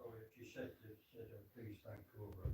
Oh, if you said please thank Cobra.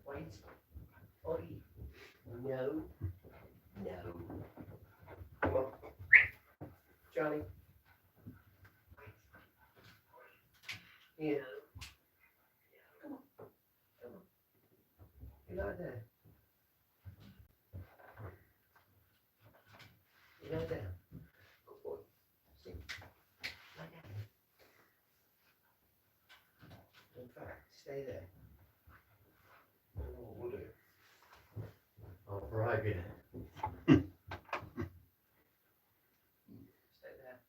Wait. Oi. No. No. Come on. Johnny. Yeah. Come on. Come on. You lie there. You lie down. Good boy. Sit. Lie down. In fact, stay there. Oh, would it? I'll bribe you. Stay there.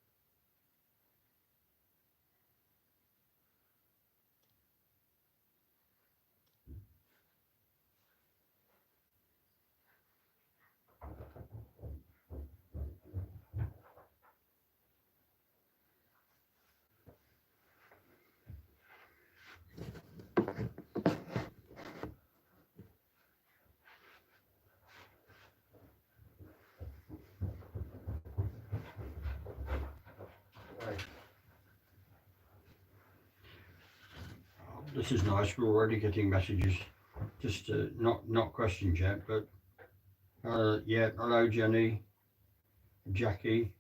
This is nice. We're already getting messages. Just not questions yet, but yeah. Hello, Jenny, Jackie.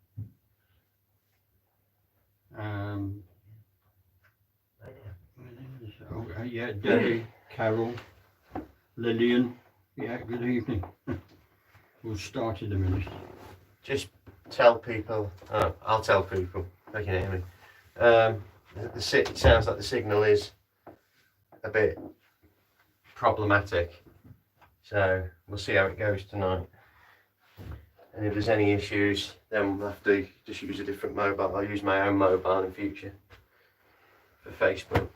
Oh, yeah, Debbie, Carol, Lillian. Yeah, good evening. We'll start in a minute. Just tell people. I'll tell people. They can hear me. It sounds like the signal is a bit problematic, so we'll see how it goes tonight. And if there's any issues, then we'll have to just use a different mobile. I'll use my own mobile in future for Facebook.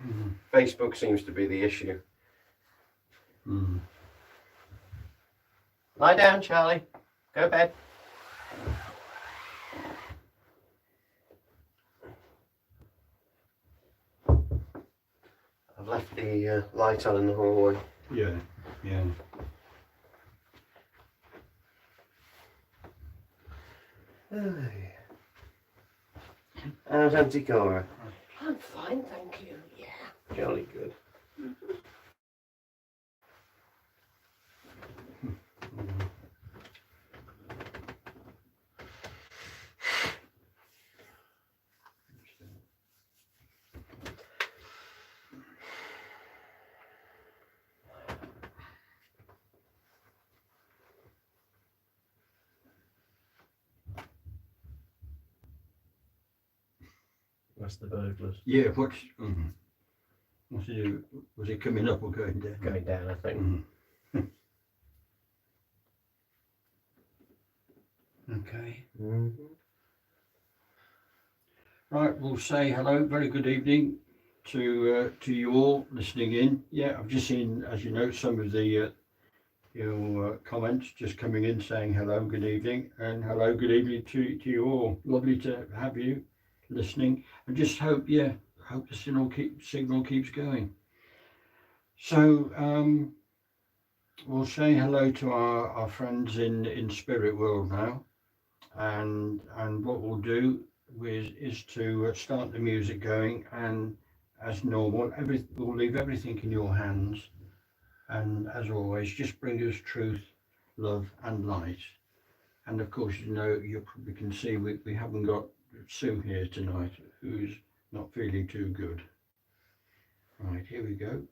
Mm-hmm. Facebook seems to be the issue. Mm-hmm. Lie down, Charlie. Go to bed. I've left the light on in the hallway. Yeah, yeah. How's Auntie Cora? I'm fine, thank you. Jolly good. That's the burglars. Yeah, what's it do? Was it coming up or going down? Going down, I think. Okay. Mm-hmm. Right, we'll say hello, very good evening to you all listening in. Yeah, I've just seen, as you know, some of the your comments just coming in saying hello, good evening, and hello, good evening to you all. Lovely to have you listening, and just hope the signal keeps going. So we'll say hello to our friends in spirit world now, and what we'll do is to start the music going, and as normal, we'll leave everything in your hands, and as always, just bring us truth, love, and light. And of course, you probably can see we haven't got Sue here tonight, who's not feeling too good. Right, here we go.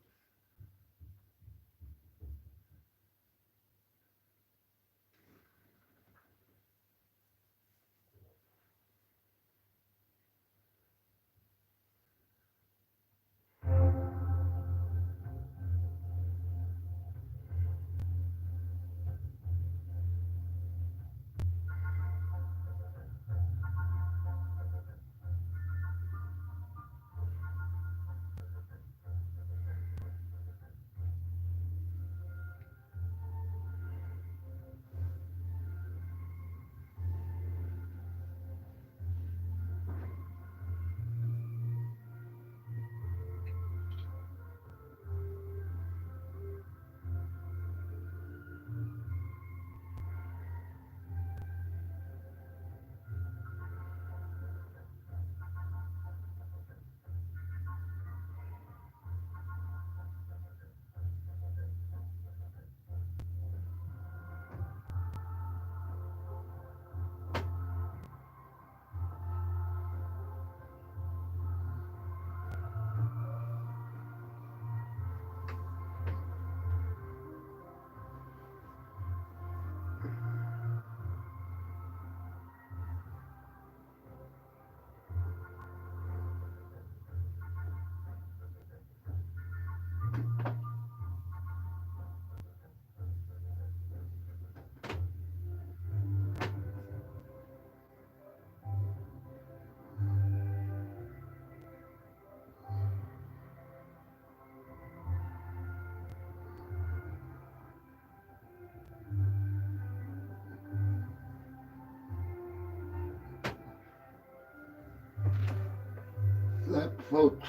That folks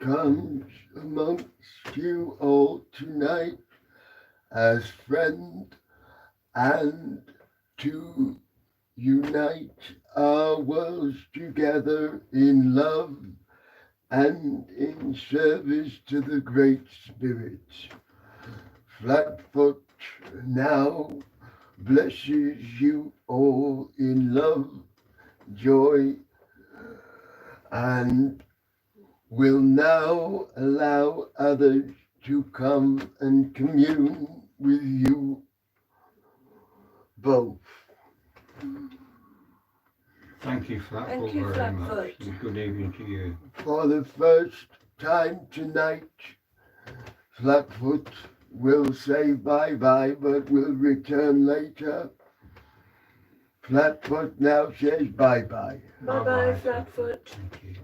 comes amongst you all tonight as friend, and to unite our worlds together in love and in service to the Great Spirit. Flatfoot now blesses you all in love, joy, and will now allow others to come and commune with you both. Thank you, Flatfoot, you, very much. Flatfoot. And good evening to you. For the first time tonight, Flatfoot will say bye-bye, but will return later. Flatfoot now says bye-bye. Bye-bye, Flatfoot. Thank you.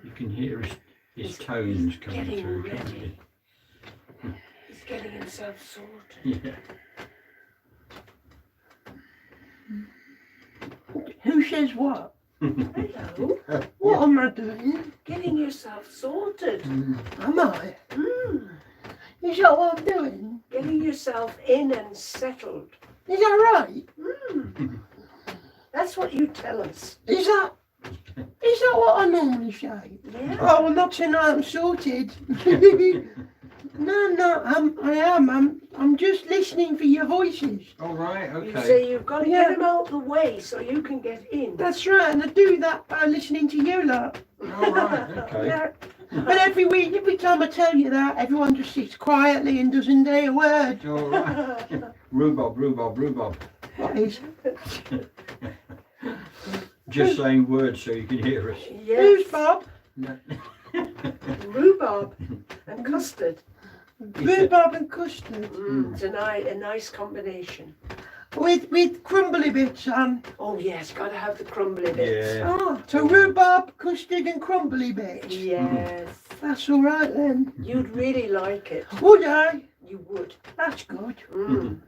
You can hear his tones coming getting through, can't ready. you? He's getting himself sorted. Yeah. Who says what? Hello. What am I doing? Getting yourself sorted. Am I? Mm. Is that what I'm doing? Getting yourself in and settled. Is that right? That's what you tell us. Is that what I normally say? Yeah. Oh, well, not tonight. I'm sorted. No, I am. I'm just listening for your voices. All right, You okay. say you've got to Yeah. get them out of the way so you can get in. That's right, and I do that by listening to you lot. All right, okay. Yeah. But every time I tell you that, everyone just sits quietly and doesn't say a word. All right. Rhubarb. What is? Just saying words so you can hear us. Who's Yes. Bob? Rhubarb and custard. Rhubarb and custard. It's a nice combination. With crumbly bits on. Oh yes, got to have the crumbly bits. Yeah. Oh, so rhubarb, custard and crumbly bits. Yes. That's all right then. You'd really like it. Would I? You would. That's good. Mm.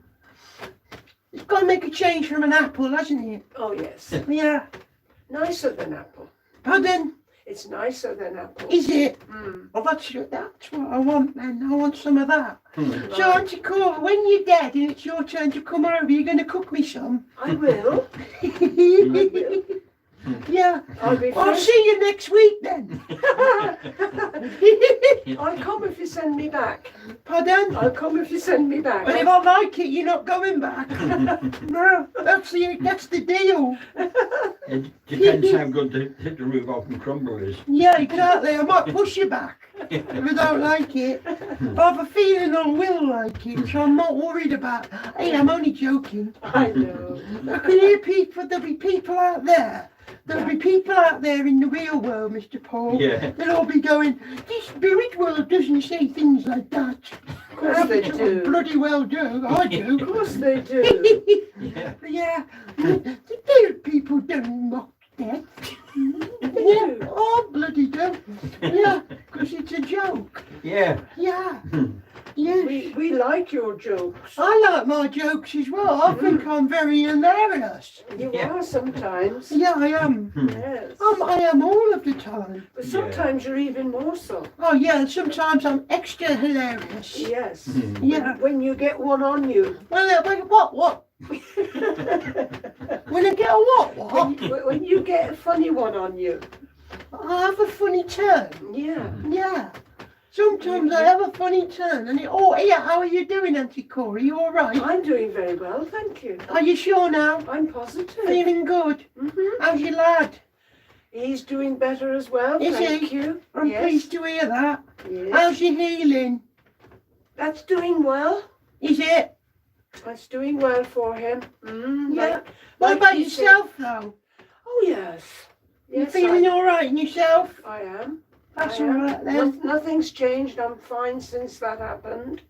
It's got to make a change from an apple, hasn't it? Oh yes. Yeah. Nicer than apple. Pardon? It's nicer than apple. Is it? Mm. Oh, that's what I want then. I want some of that. So, Right. Auntie Cora, when you're dead and it's your turn to come over, you're going to cook me some? I will. Yeah. I'll be I'll first. see you next week then. I'll come if you send me back. Pardon? I'll come if you send me back. But if I like it, you're not going back. No, that's the deal. It depends how good the rhubarb and crumble is. Yeah, exactly. I might push you back if I don't like it. But I have a feeling I will like it, so I'm not worried about. Hey, I'm only joking. I know. I can hear people. There'll be people out there. There'll be people out there in the real world, Mr. Paul. Yeah. They'll all be going, this spirit world doesn't say things like that. Of course they do. Bloody well do. I Of do. course they do. Yeah. Yeah. The people don't mock death. Yeah. Oh, bloody do. Yeah, because it's a joke. Yeah. Yeah. Yes. We like your jokes. I like my jokes as well. I think I'm very hilarious. You Yeah. are sometimes. Yeah, I am. Yes. I am all of the time. But sometimes you're even more so. Oh yeah, and sometimes I'm extra hilarious. Yes. Yeah. When you get one on you. Well, what? When I get a what? When you get a funny one on you. I have a funny turn. Yeah. Yeah. Sometimes I have a funny turn and yeah, how are you doing, Auntie Cora? You all right? I'm doing very well, thank you. Are you sure now? I'm positive. Feeling good? Mm-hmm. How's your lad? He's doing better as well, Is thank he? you. I'm Yes. pleased to hear that. Yes. How's your healing? That's doing well. Is it? That's doing well for him. Yeah. What like about you said. yourself though? Oh yes. You Yes, feeling all right in yourself? I am. That's I all am. right then. Nothing's changed. I'm fine since that happened.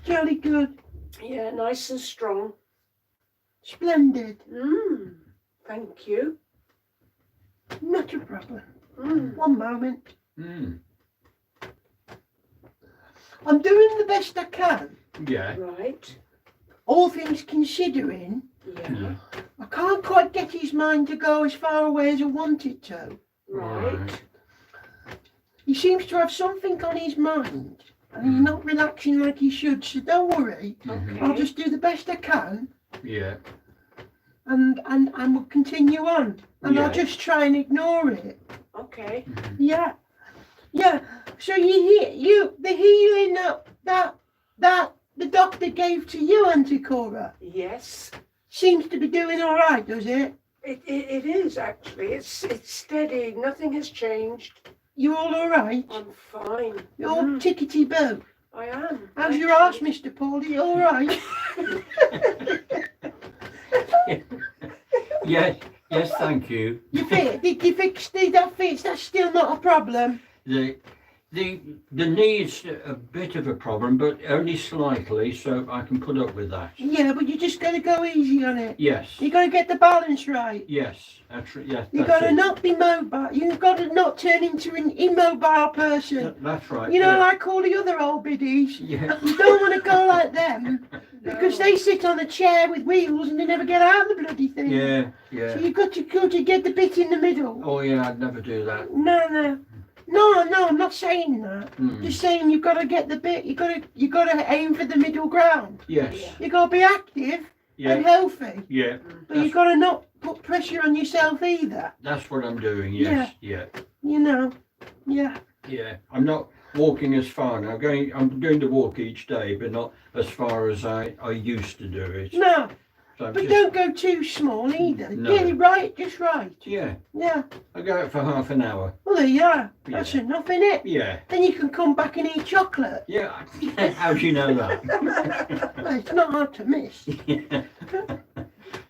Jolly good. Yeah, nice and strong. Splendid. Thank you. Not a problem. 嗯 One moment. Mm. I'm doing the best I can. Yeah. Right. All things considering, Yeah. I can't quite get his mind to go as far away as I want it to. Right. He seems to have something on his mind, and he's not relaxing like he should, so don't worry. I'll Okay. just do the best I can, Yeah. and we'll continue on. And Yeah. I'll just try and ignore it. Okay. Yeah. Yeah. So the healing that the doctor gave to you, Auntie Cora, Yes. seems to be doing all right, does it? It is actually. It's steady. Nothing has changed. You all right? I'm fine. You're all tickety boo. I am. How's your arse, Mr. Paul? Are you all right? Yes, thank you. Did you fix that fix? That's still not a problem. The knee's a bit of a problem, but only slightly, so I can put up with that. Yeah, but you just got to go easy on it. Yes. You got to get the balance right. Yes. Yes. You got to not be mobile. You've got to not turn into an immobile person. That's right. You know, yeah. like all the other old biddies. Yeah. You don't want to go like them because they sit on a chair with wheels and they never get out of the bloody thing. Yeah. So Yeah. you've got to get the bit in the middle. Oh yeah, I'd never do that. No. No, I'm not saying that. Mm. Just saying you've got to get the bit. You got to aim for the middle ground. Yes. You got to be active and Yeah. healthy, Yeah. but you got to not put pressure on yourself either. That's what I'm doing. Yes. Yeah. You know. Yeah. Yeah. I'm not walking as far now. I'm going to walk each day, but not as far as I used to do it. No, So I'm but just, don't go too small either. No. Get it right, just right. yeah. Yeah. I go out for half an hour. Well, there you are. That's Yeah. enough, innit? Yeah. Then you can come back and eat chocolate. Yeah. How do you know that? Well, it's not hard to miss. Yeah.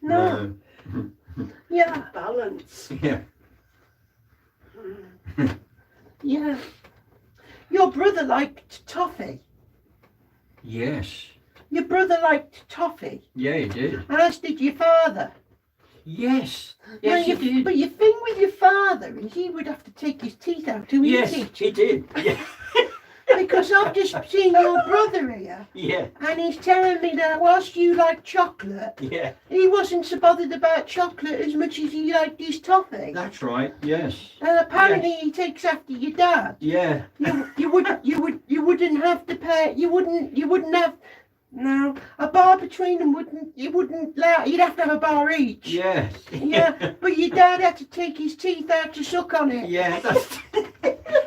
No. Yeah. Balance. Yeah. Yeah. Your brother liked toffee. Yes. Your brother liked toffee, Yeah, he did. as did your father. Yes. Now, Yes, he did. But your thing with your father is he would have to take his teeth out to Yes, eat it. he did. Yeah. Because I've just seen your brother here, Yeah. and he's telling me that whilst you like chocolate, Yeah. he wasn't so bothered about chocolate as much as he liked his toffee. That's right. Yes. And apparently he takes after your dad. Yeah. You wouldn't have to pay. You wouldn't have. No, a bar between them wouldn't allow. You'd have to have a bar each. Yes. Yeah, but your dad had to take his teeth out to suck on it. Yeah.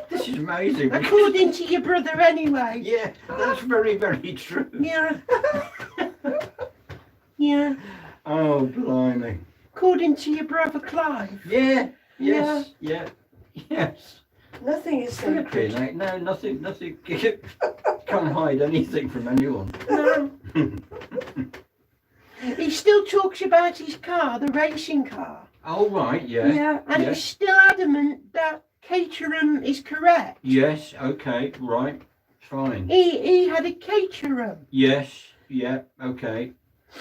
This is amazing. According to your brother, anyway. Yeah, that's very, very true. Yeah. Yeah. Oh, blimey. According to your brother Clive. Yeah. Yes. Yeah. Yes. Nothing is Okay, sacred. no, nothing. Can't hide anything from anyone. No. He still talks about his car, the racing car. Oh, right. Yeah. Yeah. And Yeah. he's still adamant that Caterham is correct. Yes. Okay. Right. Fine. He had a Caterham, Yes. Yeah. Okay.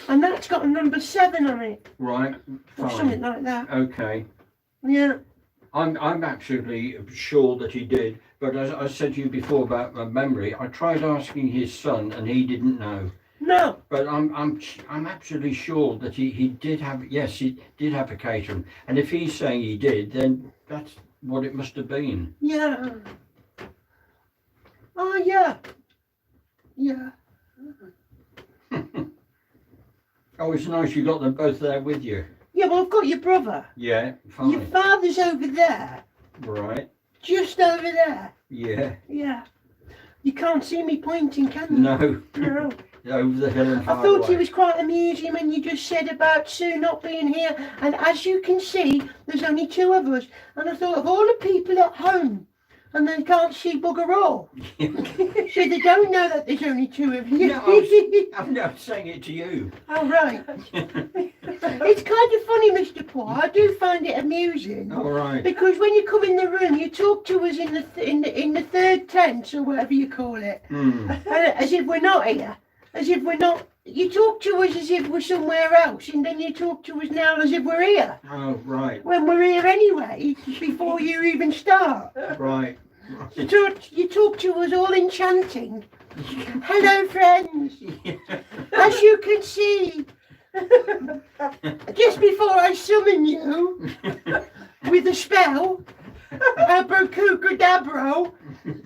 and that's got a number 7 on it, Right. or something Fine. like that. Okay. Yeah. I'm absolutely sure that he did, but as I said to you before about my memory, I tried asking his son and he didn't know. No. But I'm absolutely sure that he did have, yes, he did have a Caterham, and if he's saying he did, then that's what it must have been. Yeah. Oh yeah. Yeah. Oh, it's nice you got them both there with you. Yeah. Well, I've got your brother. Yeah. Your Fine. father's over there, Right. just over there. Yeah. Yeah. You can't see me pointing, can you? No. No. Over the hill and I far thought away. it was quite amusing when you just said about Sue not being here, and as you can see, there's only 2 of us, and I thought of all the people at home, and they can't see bugger all. So they don't know that there's only 2 of you. No, I'm not saying it to you. Oh, right. It's kind of funny, Mr. Paul. I do find it amusing. All right. Because when you come in the room, you talk to us in the third tense, or whatever you call it, Hmm. as if we're not here. As if we're not. You talk to us as if we're somewhere else, and then you talk to us now as if we're here. Oh, right. When we're here anyway, before you even start. Right. You talk to us all enchanting. Hello, friends. As you can see, just before I summon you with a spell, abracadabra,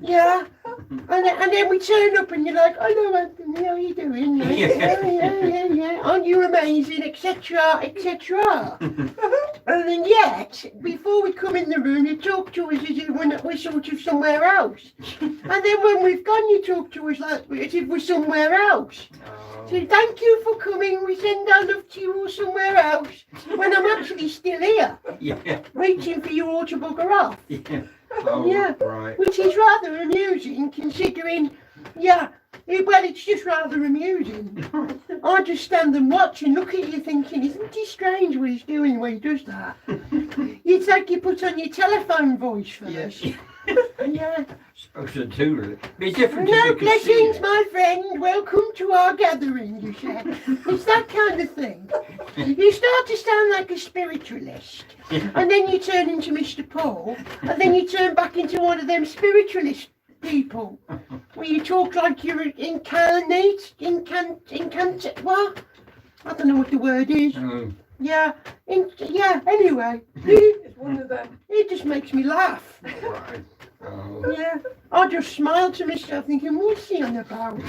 yeah, and then we turn up and you're like, hello Anthony, how are you doing? Yeah. Aren't you amazing, etc, etc. And then yet, before we come in the room, you talk to us as if we're sort of somewhere else. And then when we've gone, you talk to us like as if we're somewhere else. Oh. So thank you for coming. We send our love to you all somewhere else. When I'm actually still here, Yeah. waiting for you all to bugger off. Yeah. Oh, Yeah. right. Which is rather amusing considering, well, it's just rather amusing. I just stand and watch and look at you thinking, isn't it strange what he's doing when he does that? It's like you put on your telephone voice first. Yes. Yeah. Supposed to do it. Be different No if you could see blessings, it. my friend. Welcome to our gathering, you said. It's that kind of thing. You start to sound like a spiritualist, and then you turn into Mr. Paul, and then you turn back into one of them spiritualist people, where you talk like you're what? I don't know what the word is. Oh, Yeah, anyway. It's one of them. It just makes me laugh. right. Oh. Yeah. I just smiled to myself thinking, what's he on about?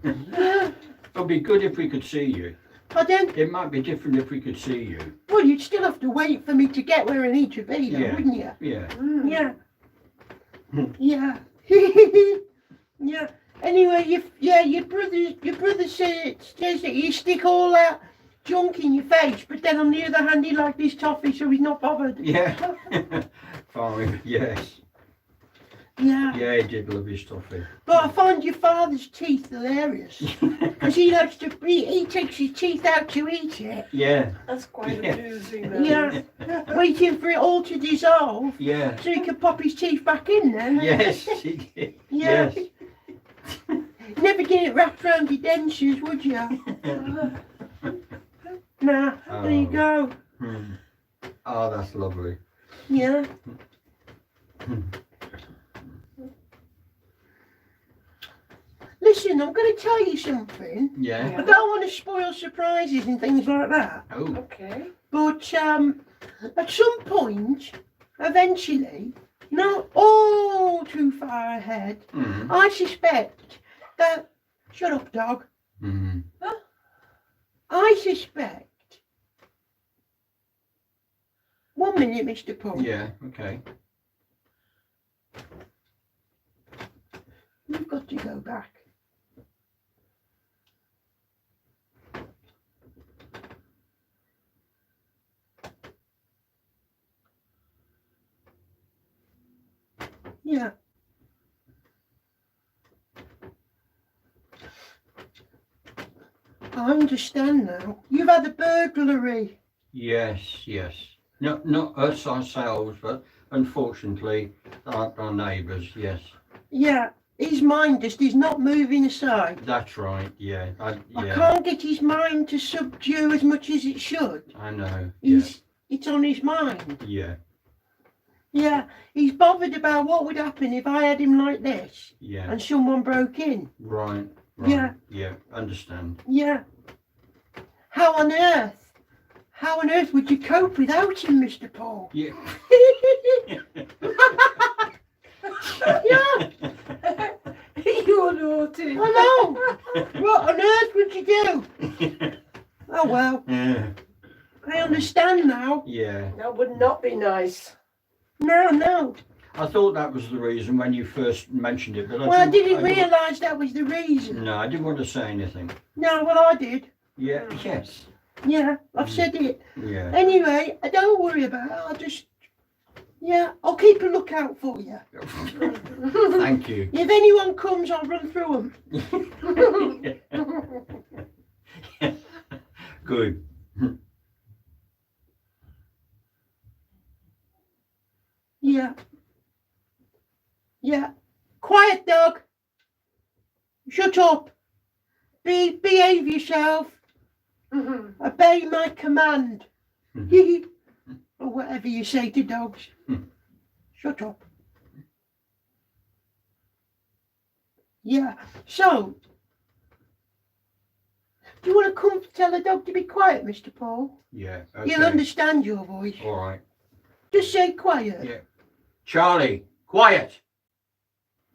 Yeah. It'd be good if we could see you. Pardon? It might be different if we could see you. Well, you'd still have to wait for me to get where I need to be, though, Yeah. wouldn't you? Yeah. Yeah. Yeah. Yeah. Anyway, your brother says that you stick all that junk in your face, but then on the other hand, he liked his toffee, so he's not bothered. Yeah. Fine. Yes. Yeah. Yeah, he did love his toffee. But I find your father's teeth hilarious because he likes to. He takes his teeth out to eat it. Yeah. That's quite Yeah. amusing. That Yeah. Waiting for it all to dissolve Yeah. so he can pop his teeth back in then. Yes. He did. Yeah. Yes. Never get it wrapped around your dentures, would you? Nah, there you Oh. go. Hmm. Oh, that's lovely. Yeah. Listen, I'm going to tell you something. Yeah. I don't want to spoil surprises and things like that. Oh. Okay. But at some point, eventually, not all too far ahead, Mm. I suspect that. Shut up, dog. Mm. I suspect. 1 minute, Mr. Paul. Yeah. Okay. You've got to go back. Yeah. I understand now. You've had a burglary. Yes. Yes. Not us ourselves, but unfortunately, our neighbours. Yes. Yeah. His mind just is not moving aside. That's right. Yeah. I Yeah. can't get his mind to subdue as much as it should. I know. Yeah. It's on his mind. Yeah. Yeah, he's bothered about what would happen if I had him like this Yeah. and someone broke in. Right. Right. Yeah. Yeah. Understand. Yeah. How on earth would you cope without him, Mr. Paul? Yeah. Yeah, You're naughty. I know. What on earth would you do? Oh well, Yeah. I understand now. Yeah. That would not be nice. No. I thought that was the reason when you first mentioned it, but Well, I didn't realise that was the reason. No, I didn't want to say anything. No, well I did. Yeah. Yes. Yeah, I've said it. Yeah. Anyway, don't worry about it. I'll keep a lookout for you. Thank you. If anyone comes, I'll run through them. Good. Yeah. Yeah. Quiet, dog. Shut up. Behave yourself. Obey my command. Or whatever you say to dogs. Shut up. Yeah. So, do you want to come tell the dog to be quiet, Mr. Paul? Yeah. He'll Okay. understand your voice. All right. Just say quiet. Yeah. Charlie, quiet.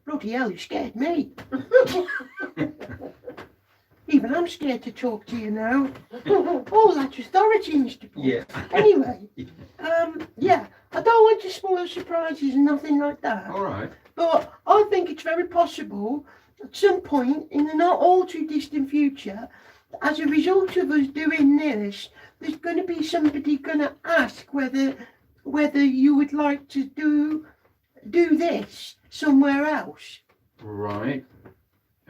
Bloody hell, you scared me. Even I'm scared to talk to you now. Oh, that's authority, Mr. Paul. Yeah. Anyway, yeah, I don't want to spoil surprises and nothing like that. All right. But I think it's very possible at some point in the not all too distant future, as a result of us doing this, there's going to be somebody going to ask whether you would like to do this somewhere else. Right.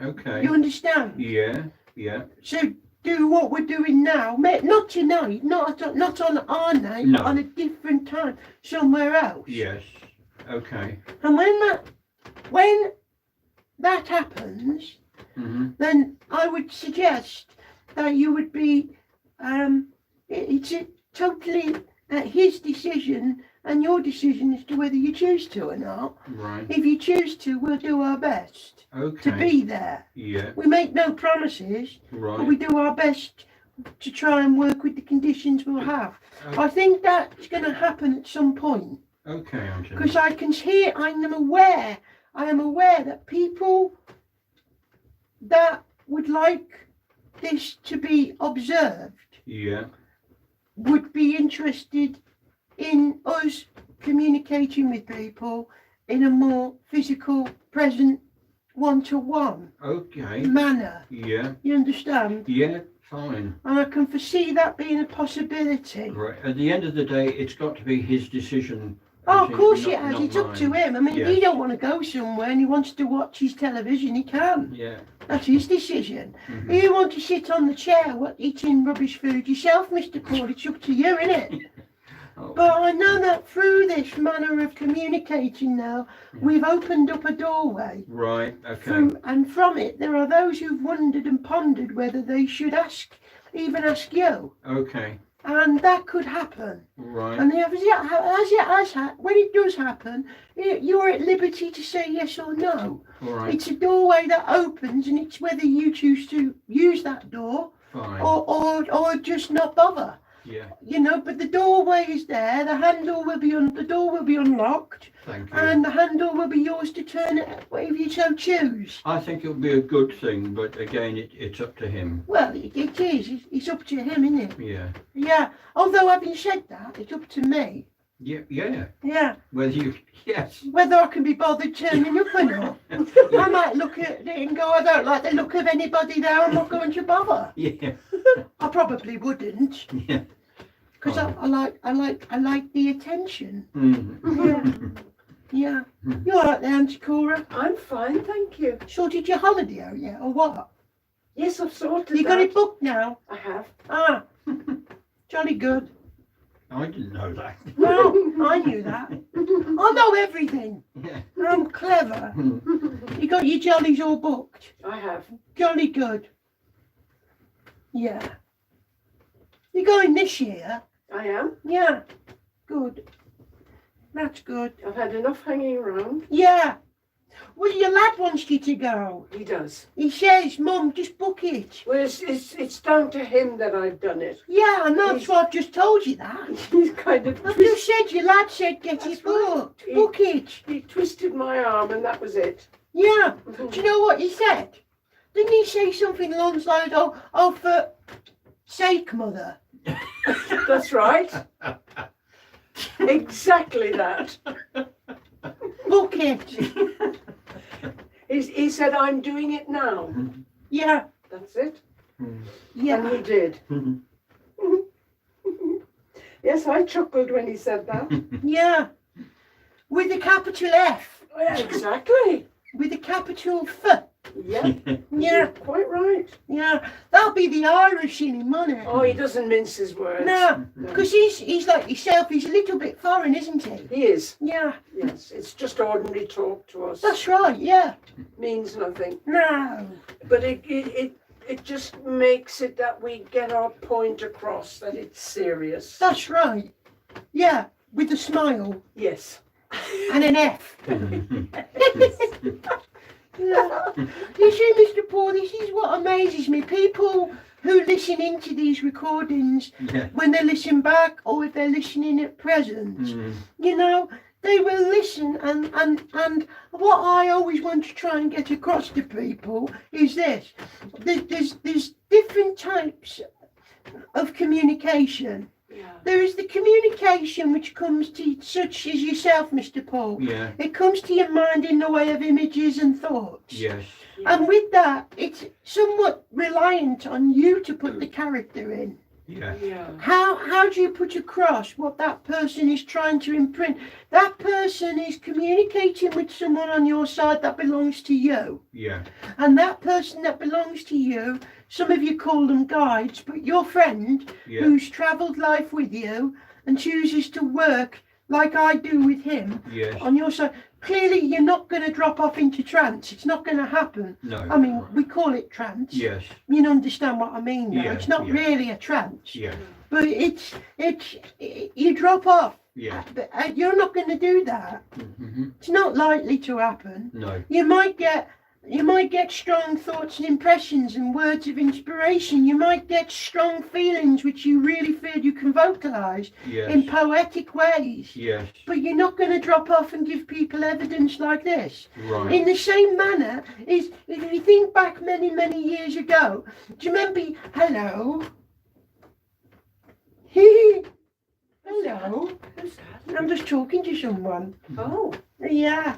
Okay. You understand? Yeah. Yeah. So do what we're doing now, not tonight, not on our night, No. but on a different time, somewhere else. Yes. Okay. And when that happens, Mhm. then I would suggest that you would be, it's totally his decision and your decision as to whether you choose to or not. Right. If you choose to, we'll do our best Okay. to be there. Yeah. We make no promises, but Right. we do our best to try and work with the conditions we'll have. Okay. I think that's going to happen at some point. Okay, Anthony. Because I am aware that people that would like this to be observed Yeah. would be interested in us communicating with people in a more physical, present, one-to-one Okay. manner. Yeah. You understand? Yeah. Fine. And I can foresee that being a possibility. Right. At the end of the day, it's got to be his decision. Oh, of course not- it has. not It's up to mine. him. I mean, if Yes. he don't want to go somewhere and he wants to watch his television, he can. Yeah. That's his decision. Mhm. If you want to sit on the chair eating rubbish food yourself, Mr. Paul, it's up to you, innit? Oh, But I know that through this manner of communicating now, we've opened up a doorway. right. Okay. And from it, there are those who've wondered and pondered whether they should even ask you. Okay. And that could happen. Right. And when it does happen, you're at liberty to say yes or no. All right. It's a doorway that opens, and it's whether you choose to use that door Fine. or just not bother. Yeah. You know, but the doorway is there. The handle will be the door will be unlocked, Thank you. and the handle will be yours to turn it if you so choose. I think it'll be a good thing, but again, it's up to him. Well, it is. It's up to him, isn't it? Yeah. Yeah. Although having said that, it's up to me. Yeah. Yeah. Yeah. Whether you. Yes. Whether I can be bothered turning up or not. I might look at it and go, I don't like the look of anybody there. I'm not going to bother. Yeah. I probably wouldn't, Yeah. because I like the attention. Mhm. Yeah. You all right there, Auntie Cora? I'm fine, thank you. Sorted your holiday out yet, or what? Yes, I've sorted You got that. it booked now? I have. Ah, jolly good. I didn't know that. Well, I knew that. I know everything. Yeah. I'm clever. You got your jollies all booked. I have. Jolly good. Yeah. You going this year? I am. Yeah. Good. That's good. I've had enough hanging around. Yeah. Well, your lad wants you to go. He does. He says, Mum, just book it. Well, it's down to him that I've done it. Yeah, I know. That's why I've just told you that. He's kind of I've just said your lad said get That's it booked. right. Book it. he twisted my arm and that was it. Yeah. Do you know what he said? Didn't he say something along the lines of, oh, for sake, mother? That's right. Exactly that. Book it. He said, I'm doing it now. Yeah. That's it. And Yeah. he did. Yes, I chuckled when he said that. Yeah. With a capital F. Yeah, exactly. With a capital F. Yeah, Yeah. quite right. Yeah. That'll be the Irish in him, won't it? Oh, he doesn't mince his words. No. Because he's like yourself. He's a little bit foreign, isn't he? He is. Yeah. Yes, it's just ordinary talk to us. That's right. Yeah. Means nothing. No. But it just makes it that we get our point across that it's serious. That's right. Yeah. With a smile Yes. and an F. Yeah. You see, Mr. Paul, this is what amazes me. People who listen into these recordings, Yeah. when they listen back or if they're listening at present, Mm. you know, they will listen and what I always want to try and get across to people is this. There's different types of communication. Yeah. There is the communication which comes to such as yourself, Mr. Paul. Yeah. It comes to your mind in the way of images and thoughts. Yes. And with that, it's somewhat reliant on you to put the character in. Yeah. Yeah. How do you put across what that person is trying to imprint? That person is communicating with someone on your side that belongs to you. Yeah. And that person that belongs to you, some of you call them guides, but your friend Yeah. who's travelled life with you and chooses to work like I do with him Yes. on your side, clearly you're not going to drop off into trance. It's not going to happen. No. I mean, we call it trance. Yes. You understand what I mean, though. Yeah, It's not yeah. really a trance, Yeah. but you drop off. Yeah. But you're not going to do that. Mm-hmm. It's not likely to happen. No. You might get You might get strong thoughts and impressions and words of inspiration. You might get strong feelings which you really feel you can vocalize in Yes. poetic ways. Yes. But you're not going to drop off and give people evidence like this. Right. In the same manner, is if you think back many, many years ago, do you remember? Hello? Hello? Who's that? I'm just talking to someone. Oh, Yeah.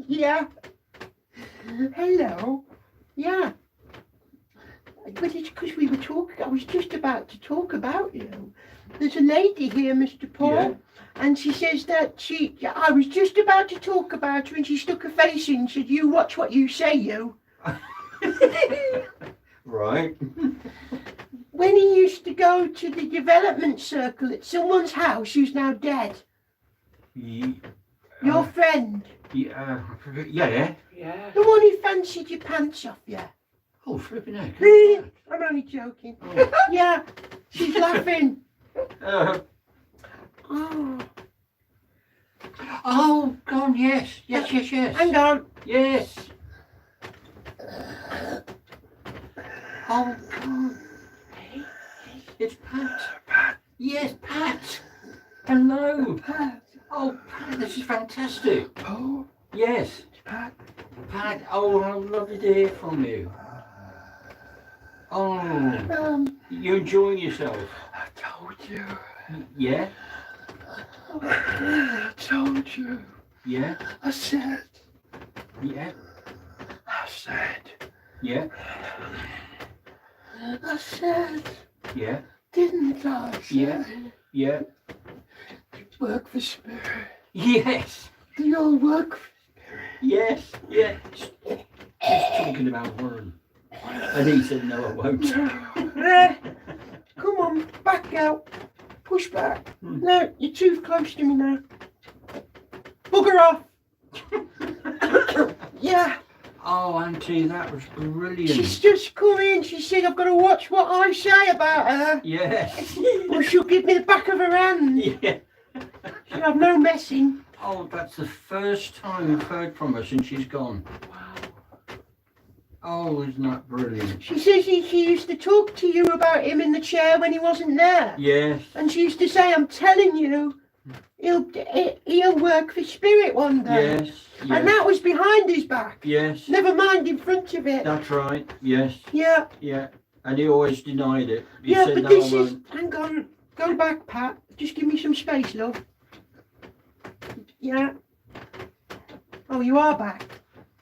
Yeah. Hello. Yeah. But it's because we were talking, I was just about to talk about you. There's a lady here, Mr. Paul, Yeah. and she says that I was just about to talk about her and she stuck her face in and said, you watch what you say, you. Right. When he used to go to the development circle at someone's house who's now dead, your friend, Yeah. Yeah. yeah. the one who fancied your pants off you. Oh, flipping heck. I'm only joking. Oh. Yeah, she's laughing. Oh, Oh, go on, yes. Yes, yes, yes. hang on. Yes. Oh, God. It's Pat. Pat. Yes, Pat. Hello. Pat. Oh, Pat, this is fantastic. Oh, Yes. Pat. Pat, oh, how lovely to hear from you. Oh, you enjoying yourself? I told you. Yeah? I told you. Yeah? I said. Yeah? I said. Yeah? I said. Yeah? Didn't I say? Yeah. Yeah? You work for spirit. Yes! Do you all work for Yes! Yes! Just talking about Warren. And he said, no, I won't. Come on, back out. Push back. Hmm. No, you're too close to me now. Bugger off. Yeah, Oh, Auntie, that was brilliant. she's just come in. She said I've got to watch what I say about her. Yes. Or she'll give me the back of her hand. Yeah. She'll have no messing. Oh, that's the first time we've heard from her since she's gone. Oh, isn't that brilliant? She says she used to talk to you about him in the chair when he wasn't there. Yes. And she used to say, I'm telling you, he'll work for spirit one day. Yes. And Yes. that was behind his back. Yes. Never mind in front of it. That's right. Yes. Yeah, Yeah. And he always denied it. He yeah, said, but no, this I is, won't. hang on, go back, Pat. Just give me some space, love. Yeah. Oh, you are back.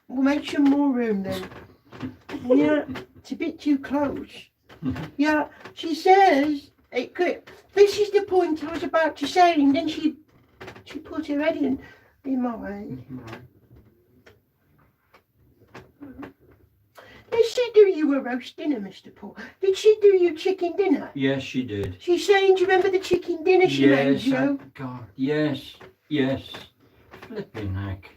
We'll make some more room then. Yeah, it's a bit too close. Yeah, she says it could. This is the point I was about to say, and then she put her head in my way. Did she do you a roast dinner, Mr. Paul? Did she do you chicken dinner? Yes, she did. She's saying, do you remember the chicken dinner she made Yes. you? God. Yes. Yes. Flipping heck.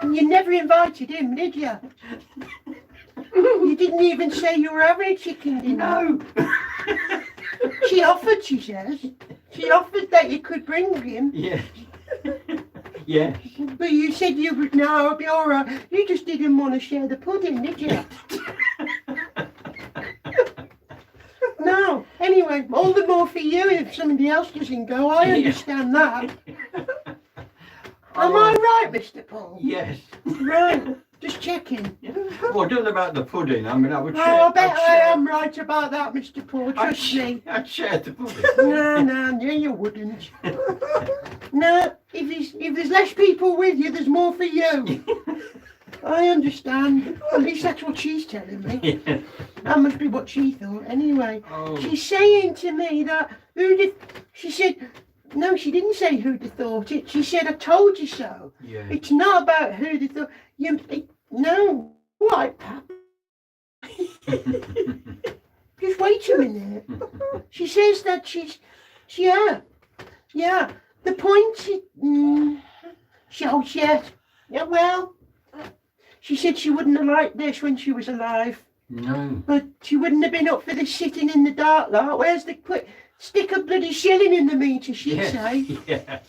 And you never invited him, did you? You didn't even say you were having a chicken dinner. No. She offered, she says. She offered that you could bring him, Yes. Yes. but you said you would, no, it'll be all right. You just didn't want to share the pudding, did you? No. Anyway, all the more for you if somebody else doesn't go. I understand that. Am I right, Mr. Paul? Yes. Right. Just checking. Well, I don't know about the pudding. I mean, I would Oh, share. I bet I'd I share- am right about that, Mr. Paul. Trust me. I'd share the pudding. No, you wouldn't. No, if there's less people with you, there's more for you. I understand. At least that's what she's telling me. Yeah. That must be what she thought. Anyway, Oh. she's saying to me that she said, no, she didn't say who'd have thought it. She said, I told you so. Yeah. It's not about who'd have thought. No. What, Pat? Just wait a minute. She says that yeah. The point yeah, well, she said she wouldn't have liked this when she was alive, No. but she wouldn't have been up for this sitting in the dark lot. Where's the stick a bloody shilling in the meter, she'd say. Yes. Yes.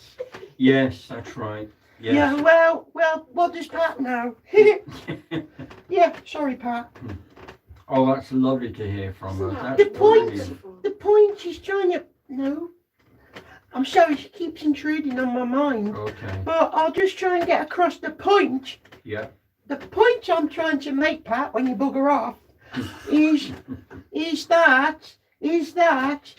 Yes, that's right. Yeah, Yes. well, what does Pat know? Yeah, sorry, Pat. Oh, that's lovely to hear from her. Isn't that That's The point- brilliant. The point she's trying to... No. I'm sorry, she keeps intruding on my mind. Okay. But I'll just try and get across the point. Yeah. The point I'm trying to make, Pat, when you bugger off, is that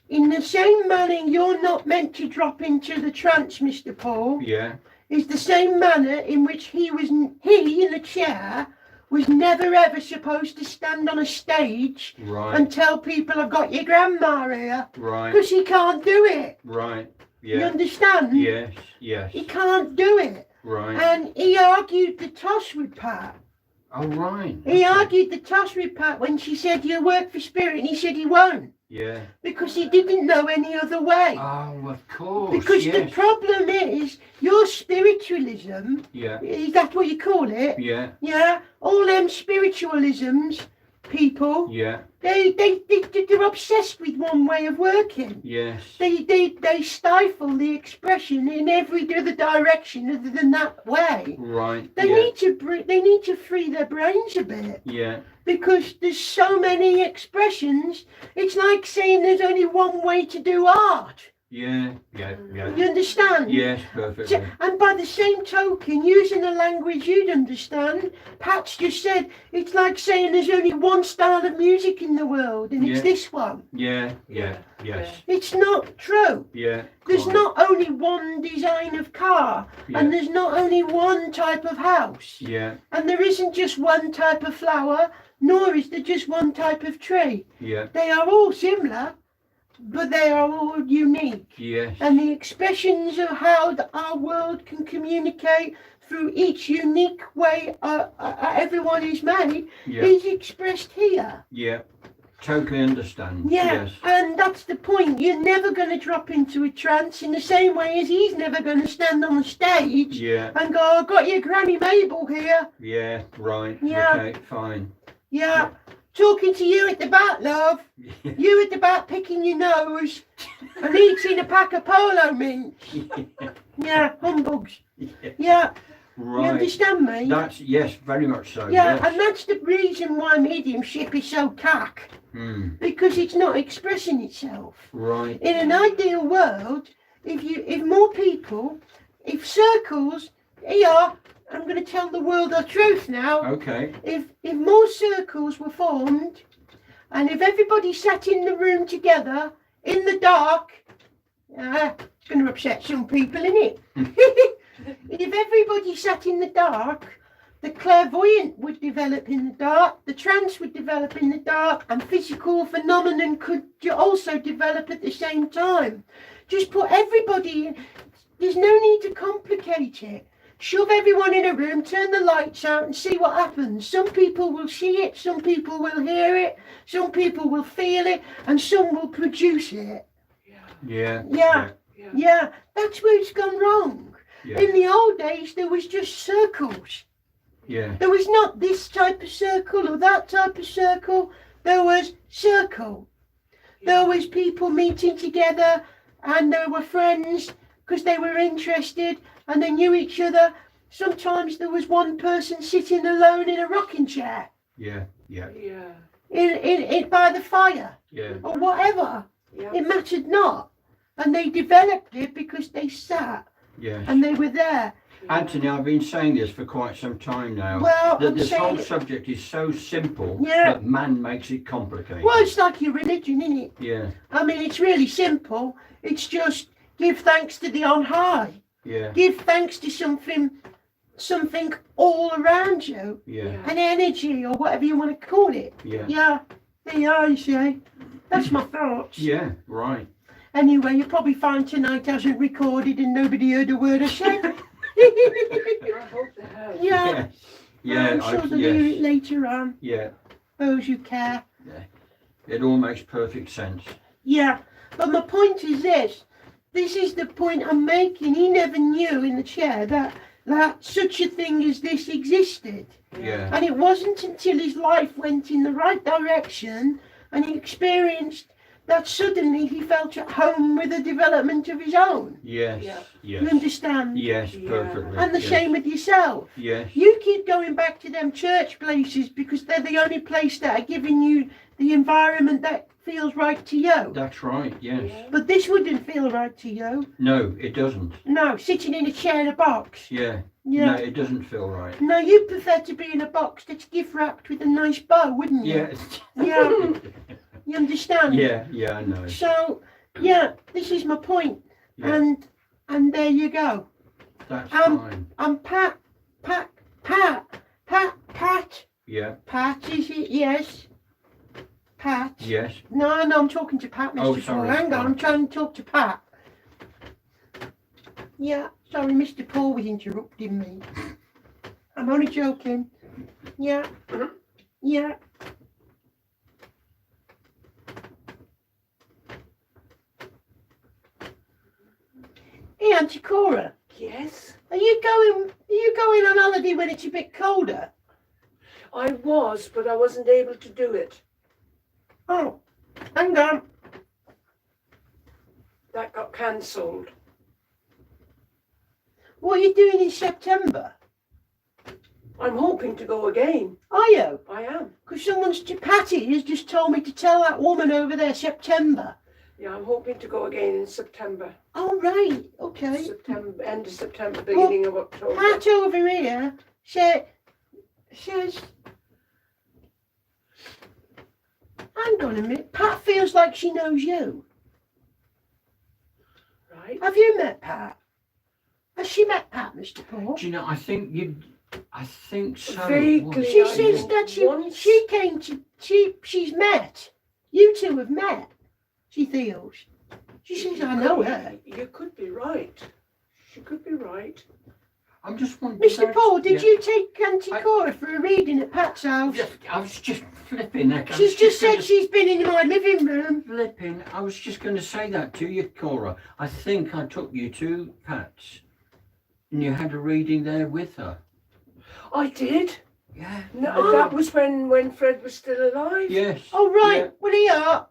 in the same manner you're not meant to drop into the trance, Mr. Paul, Yeah. is the same manner in which he in the chair was never ever supposed to stand on a stage Right. and tell people I've got your grandma here, Right. because he can't do it. Right. You Yeah. understand? Yes. Yes. He can't do it. Right. And he argued the toss with Pat. Oh, right. He Okay. argued the toss with Pat when she said, you work for Spirit, and he said he won't, Yeah. because he didn't know any other way. Oh, of course. Because the yes. problem is, your spiritualism, Yeah. is that what you call it? Yeah. Yeah, all them spiritualisms, people, Yeah. they're obsessed with one way of working. Yes. They stifle the expression in every other direction other than that way. Right. They Yeah. need to free their brains a bit, Yeah. because there's so many expressions. It's like saying there's only one way to do art. Yeah. Yeah. Yeah. You understand? Yes. Perfectly. And by the same token, using a language you'd understand, Pat's just said it's like saying there's only one style of music in the world, and it's Yeah. this one. Yeah. Yeah. Yes. It's not true. Yeah. There's quite. not only one design of car, Yeah. and there's not only one type of house, Yeah. and there isn't just one type of flower, nor is there just one type of tree. Yeah. They are all similar, but they are all unique. Yes. And the expressions of how our world can communicate through each unique way everyone is made Yeah. is expressed here. Yeah. Totally understand. Yeah, Yes. and that's the point. You're never going to drop into a trance in the same way as he's never going to stand on the stage Yeah. and go, I've got your Granny Mabel here. Yeah. Right. Yeah. Okay. Fine. Yeah, talking to you at the back, love. Yeah. You at the back picking your nose and eating a pack of polo mints. Yeah, humbugs. Yeah, you Right. understand me? That's yes. Very much so. Yeah, Yes. and that's the reason why mediumship is so cack, Hmm. because it's not expressing itself. Right. In an ideal world, if more people, if circles, here, I'm going to tell the world the truth now. Okay. If more circles were formed, and if everybody sat in the room together in the dark, it's going to upset some people, innit? If everybody sat in the dark, the clairvoyant would develop in the dark, the trance would develop in the dark, and physical phenomenon could also develop at the same time. Just put everybody in. There's no need to complicate it. Shove everyone in a room, turn the lights out and see what happens. Some people will see it, some people will hear it, some people will feel it, and some will produce it. Yeah. Yeah. Yeah, that's where it's gone wrong. Yeah. In the old days, there was just circles. Yeah. There was not this type of circle or that type of circle. There was circle. There was people meeting together, and there were friends because they were interested and they knew each other. Sometimes there was one person sitting alone in a rocking chair, Yeah. Yeah. in by the fire Yeah. or whatever. Yeah. It mattered not. And they developed it because they sat Yeah. and they were there. Anthony, I've been saying this for quite some time now. Well, that I'm this saying whole it- subject is so simple Yeah. that man makes it complicated. Well, it's like your religion, isn't it? Yeah. I mean, it's really simple. It's just give thanks to the on high. Yeah. Give thanks to something all around you, Yeah. an energy or whatever you want to call it. Yeah. Yeah, there you are, you see. That's my thoughts. Yeah. Right. Anyway, you'll probably find tonight hasn't recorded and nobody heard a word I said. I hope they have. Yeah, Yes. Yeah. I'm sure they'll hear it Yes. later on, Yeah. those who care. It all makes perfect sense. Yeah, but my point is this. This is the point I'm making. He never knew in the chair that such a thing as this existed. Yeah. And it wasn't until his life went in the right direction and he experienced that suddenly he felt at home with a development of his own. Yes. Yeah. You Yes. understand? Yes. Yeah. Perfectly. And the yes. same with yourself. Yes. You keep going back to them church places because they're the only place that are giving you the environment that feels right to you. That's right. Yes. Yeah. But this wouldn't feel right to you. No, it doesn't. No, sitting in a chair in a box. Yeah. Yeah. No, it doesn't feel right. No, you'd prefer to be in a box that's gift wrapped with a nice bow, wouldn't you? Yeah. Yeah. You understand? Yeah. Yeah. I know. So, yeah, this is my point. Yeah. And there you go. That's Um, fine. And Pat, Yeah. Pat, is it? Yes. Pat. Yes. No, I'm talking to Pat, Mr. Oh, Paul. sorry, Hang on, sorry. I'm trying to talk to Pat. Yeah, sorry, Mr. Paul was interrupting me. I'm only joking. Yeah. Yeah. Hey, Auntie Cora, Yes, are you going on holiday when it's a bit colder? I was, but I wasn't able to do it. Oh, hang on. That got cancelled. What are you doing in September? I'm hoping to go again. Are you? I am. Because Patty has just told me to tell that woman over there September. Yeah, I'm hoping to go again in September. Oh, right, okay. September, end of September, beginning of October. Pat over here says, hang on a minute, Pat feels like she knows you. Right. Have you met Pat? Has she met Pat, Mr. Paul? Do you know? I think so. Vaguely, She I says think that once- she's met. You two have met, she feels. She says, I know her. You could be right. She could be right. I'm just wondering. Mr. Paul, did yeah. you take Auntie Cora for a reading at Pat's house? I was just flipping. She's just said she's been in my living room. Flipping. I was just going to say that to you, Cora. I think I took you to Pat's, and you had a reading there with her. I did. Yeah. No, that was when Fred was still alive. Yes. Oh, right. Yeah. Well, here.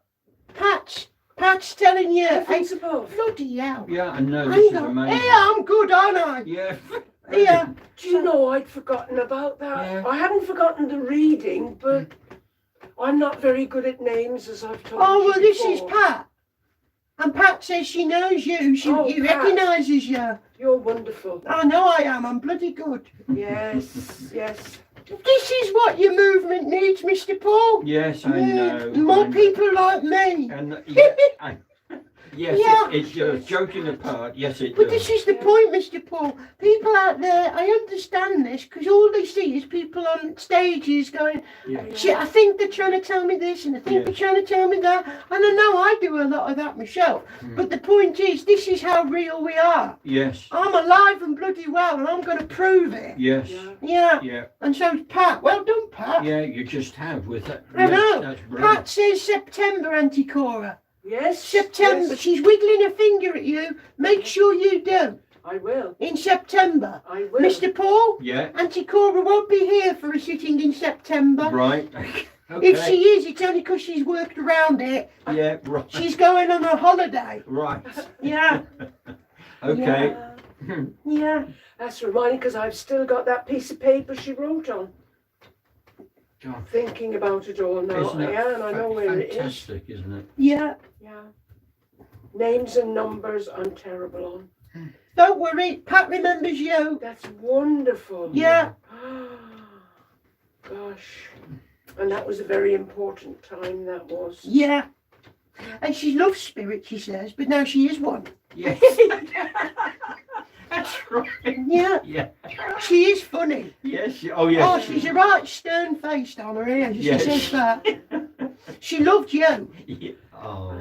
Pat's telling you. Heavens above. Bloody hell. Yeah, I know. This Hang is on. amazing. Here, I'm good, aren't I? Yeah. Here. Do you know I'd forgotten about that? Yeah. I hadn't forgotten the reading, but I'm not very good at names, as I've told Oh, you well, this is before. Pat. And Pat says she knows you. She Oh, Pat. recognises you. You're wonderful. I know I am. I'm bloody good. Yes, yes. This is what your movement needs, Mr. Paul. Yes, I know. More I know. people like me. And yeah, yes, Yeah. it's joking apart. Yes, it But does. this is the point, Mr. Paul. People out there, I understand this because all they see is people on stages going, Yeah. "Shit, I think they're trying to tell me this and I think Yeah. they're trying to tell me that." And I know I do a lot of that myself. Hmm. But the point is, this is how real we are. Yes. I'm alive and bloody well and I'm going to prove it. Yes. Yeah. Yeah. Yeah. And so's Pat. Well done, Pat. Yeah. You just have with that. I know. That's brilliant. Pat says September, Auntie Cora. Yes. September. Yes, She's wiggling her finger at you. Make sure you do. I will. In September. I will. Mr. Paul, Yeah. Auntie Cora won't be here for a sitting in September. Right. If she Okay. is, it's only because she's worked around it. Yeah. Right. She's going on a holiday. Right. Yeah, Okay. Yeah. yeah. That's reminding because I've still got that piece of paper she wrote on. God, Thinking about it all now. isn't it Yeah, and I know where it is. fantastic, isn't it? Yeah. Yeah. Names and numbers I'm terrible on. Don't worry, Pat remembers you. That's wonderful. Yeah. Gosh. And that was a very important time, that was. Yeah. And she loves spirit, she says, but now she is one. Yes. That's right. Yeah. Yeah. She is funny. Yes. Oh, yes. Oh, she's a right stern-faced on her ear. She Yes. says that. She loved you. Yeah. Oh.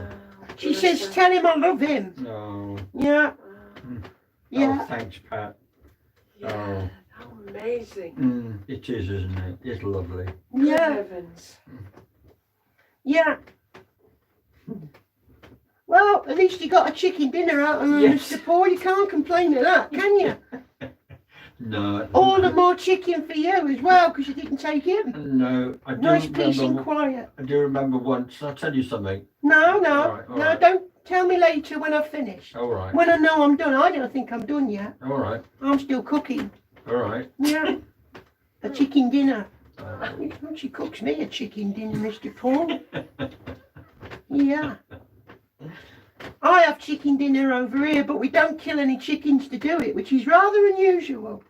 She says, tell him I love him. No. Yeah. Oh, Yeah. thanks, Pat. Yeah. How amazing. It is, isn't it? It's lovely. Good Yeah. heavens. Yeah. Well, at least you got a chicken dinner out on Yes. Mr. Paul. You can't complain of that, can you? No. All the more chicken for you as well, because you didn't take him. No, I do Nice peace and remember. quiet. I do remember once. I'll tell you something. No, no, All right, all no, right. don't tell me later when I've finished. All right. When I know I'm done, I don't think I'm done yet. All right. I'm still cooking. All right. Yeah. A chicken dinner. Uh, She cooks me a chicken dinner, Mr. Paul. Yeah. I have chicken dinner over here, but we don't kill any chickens to do it, which is rather unusual.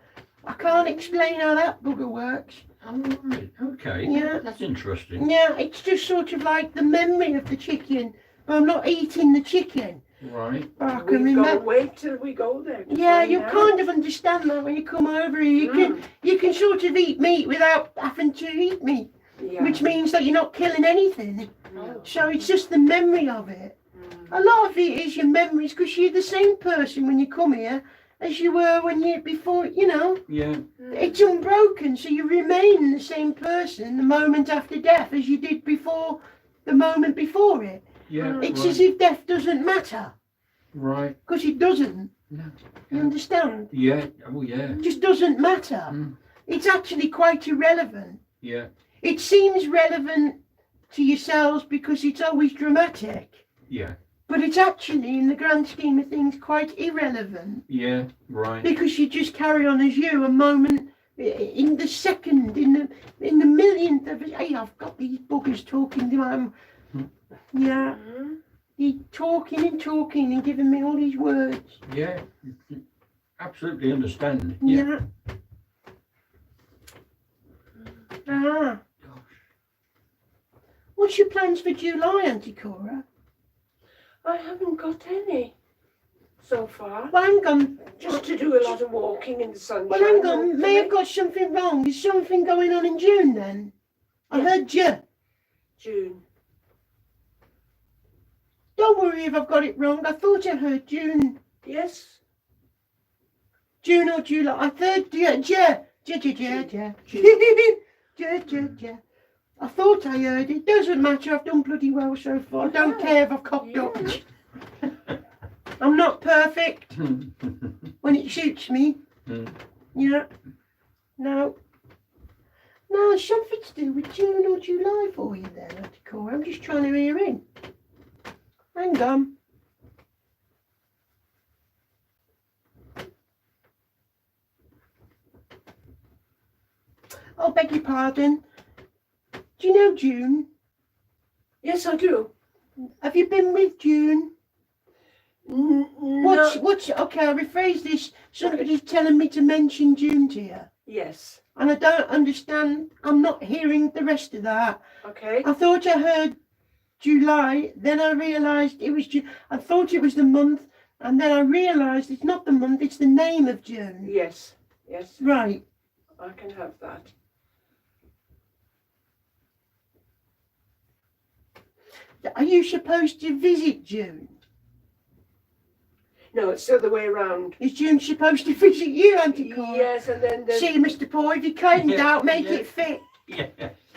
I can't explain how that bugger works. all right. Okay. Yeah. That's interesting. Yeah, it's just sort of like the memory of the chicken, but I'm not eating the chicken. Right. But I can We've got to remember. wait till we go there. to Yeah, find you out. kind of understand that when you come over here. You can sort of eat meat without having to eat meat, Yeah. which means that you're not killing anything. No. So it's just the memory of it. A lot of it is your memories, because you're the same person when you come here as you were when you before. You know, Yeah. it's unbroken, so you remain the same person the moment after death as you did before the moment before it. Yeah. It's right. as if death doesn't matter, Right. because it doesn't. No. You understand? Yeah. Oh yeah. It just doesn't matter. Mm. It's actually quite irrelevant. Yeah. It seems relevant to yourselves because it's always dramatic, Yeah. but it's actually, in the grand scheme of things, quite irrelevant, Yeah. Right. because you just carry on as you a moment in the second, in the millionth of it. Hey, I've got these buggers talking to my. Yeah, he's talking and giving me all these words. Yeah. Absolutely understand. Yeah. Yeah. Ah. Gosh. What's your plans for July, Auntie Cora? I haven't got any so far. Well, hang on. Just to do a lot of walking in the sunshine. Well, hang on. hopefully. May have got something wrong. Is something going on in June then? I Yeah. heard you. June. Don't worry if I've got it wrong. I thought I heard June. Yes. June or July. I heard yeah. I thought I heard it. Doesn't matter. I've done bloody well so far. I don't care if I've cocked up. I'm not perfect when it suits me. Mm. Yeah. No. No, it's something to do with June or July for you then, Auntie Cora. I'm just trying to hear in. Hang on. Oh, beg your pardon. Do you know June? Yes, I do. Have you been with June? No. What's okay, I'll rephrase this. Somebody's telling me to mention June to you. Yes. And I don't understand. I'm not hearing the rest of that. Okay. I thought I heard July, then I realised it was June. I thought it was the month, and then I realised it's not the month, it's the name of June. Yes. Yes. Right. I can have that. Are you supposed to visit June? No, it's the other way around. Is June supposed to visit you, Auntie Cora? Yes, and then there's... See, Mr. Paul, if you kind Yeah, out, make yeah. it fit. Yeah.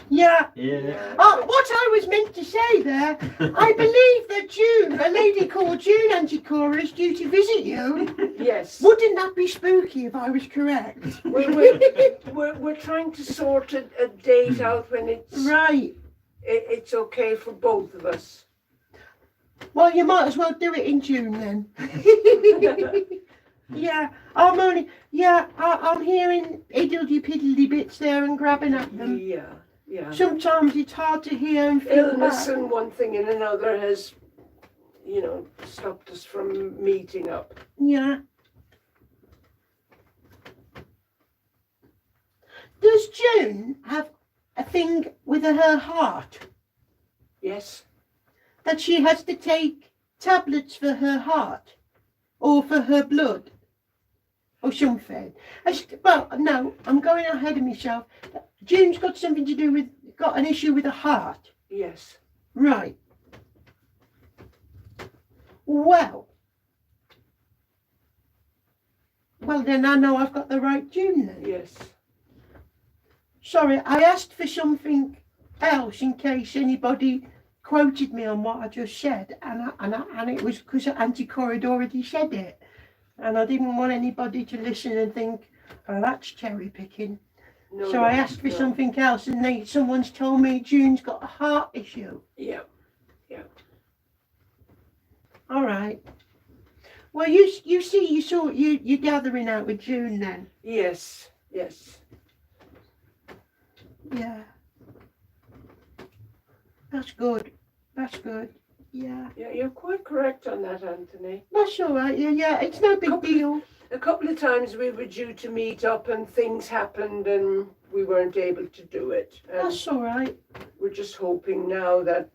Yeah. Yeah. Oh, what I was meant to say there, I believe that June, a lady called June, Auntie Cora, is due to visit you. Yes. Wouldn't that be spooky if I was correct? We're trying to sort a date out when Right. it's okay for both of us. Well, you might as well do it in June then. Yeah, I'm hearing iddly-piddly bits there and grabbing at them. Yeah, yeah. Sometimes it's hard to hear and feel Illness that. and one thing and another has, stopped us from meeting up. Yeah. Does June have a thing with her heart? Yes. That she has to take tablets for her heart? Or for her blood? Or something? Well, no, I'm going ahead of myself. June's got something to do with, got an issue with the heart. Yes. Right. Well then I know I've got the right June then. Yes. Sorry, I asked for something else in case anybody quoted me on what I just said, and it was because Auntie Cora had already said it, and I didn't want anybody to listen and think, Well, that's cherry picking. No, So I asked for no. something else, and someone's told me June's got a heart issue. Yeah. All right. Well, you're gathering out with June then. Yes. Yeah. That's good. Yeah. Yeah, you're quite correct on that, Anthony. That's all right. Yeah. It's no big deal. A couple of times we were due to meet up and things happened and we weren't able to do it. And That's all right. we're just hoping now that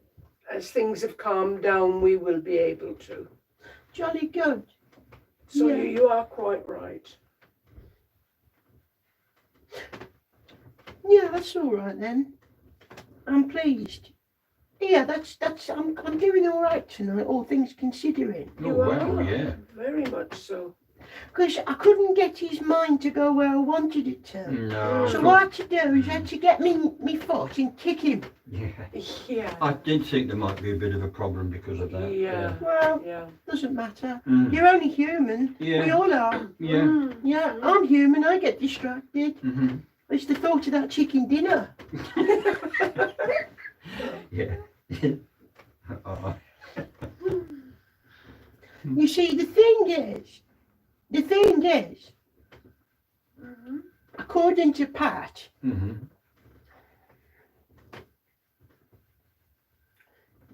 as things have calmed down, we will be able to. Jolly good. So Yeah. you are quite right. Yeah, that's all right then. I'm pleased. Yeah, I'm doing all right tonight, all things considering. Oh, You wow, are. yeah. Very much so. Because I couldn't get his mind to go where I wanted it to. No. So what I had to do is I had to get me foot and kick him. Yeah. Yeah. I did think there might be a bit of a problem because of that. Yeah. Well, Yeah. doesn't matter. Mm. You're only human. Yeah. We all are. Yeah. Mm. Yeah, I'm human. I get distracted. Mm-hmm. It's the thought of that chicken dinner. Yeah. Oh. You see, the thing is, Mhm. according to Pat, Mm-hmm.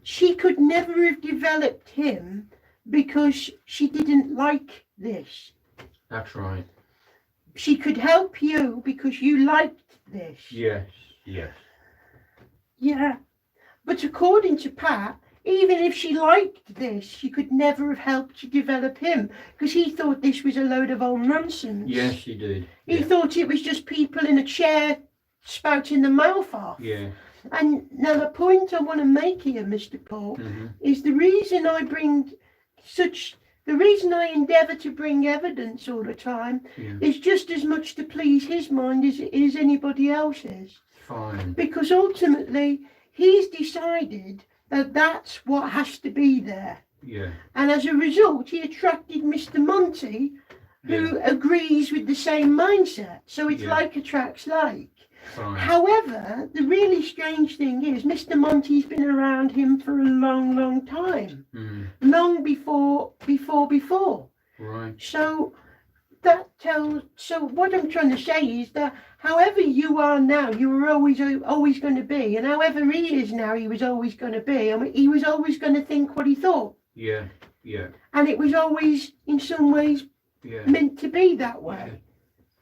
she could never have developed him because she didn't like this. That's right. She could help you because you liked this. Yes. Yes. Yeah. But according to Pat, even if she liked this, she could never have helped to develop him because he thought this was a load of old nonsense. Yes, he did. He Yeah. thought it was just people in a chair spouting the mouth off. Yeah. And now the point I want to make here, Mr. Paul, Mm-hmm. is the reason I endeavour to bring evidence all the time Yeah. is just as much to please his mind as it is anybody else's. Fine. Because ultimately, he's decided that that's what has to be there. Yeah. And as a result, he attracted Mr. Monty, who agrees with the same mindset. So it's Yeah. like attracts like. Fine. However, the really strange thing is Mr. Monty's been around him for a long, long time. Mm. Long before. Right. So what I'm trying to say is that however you are now, you were always going to be, and however he is now, he was always going to be. I mean, he was always going to think what he thought, Yeah. Yeah. and it was always, in some ways, Yeah. meant to be that way.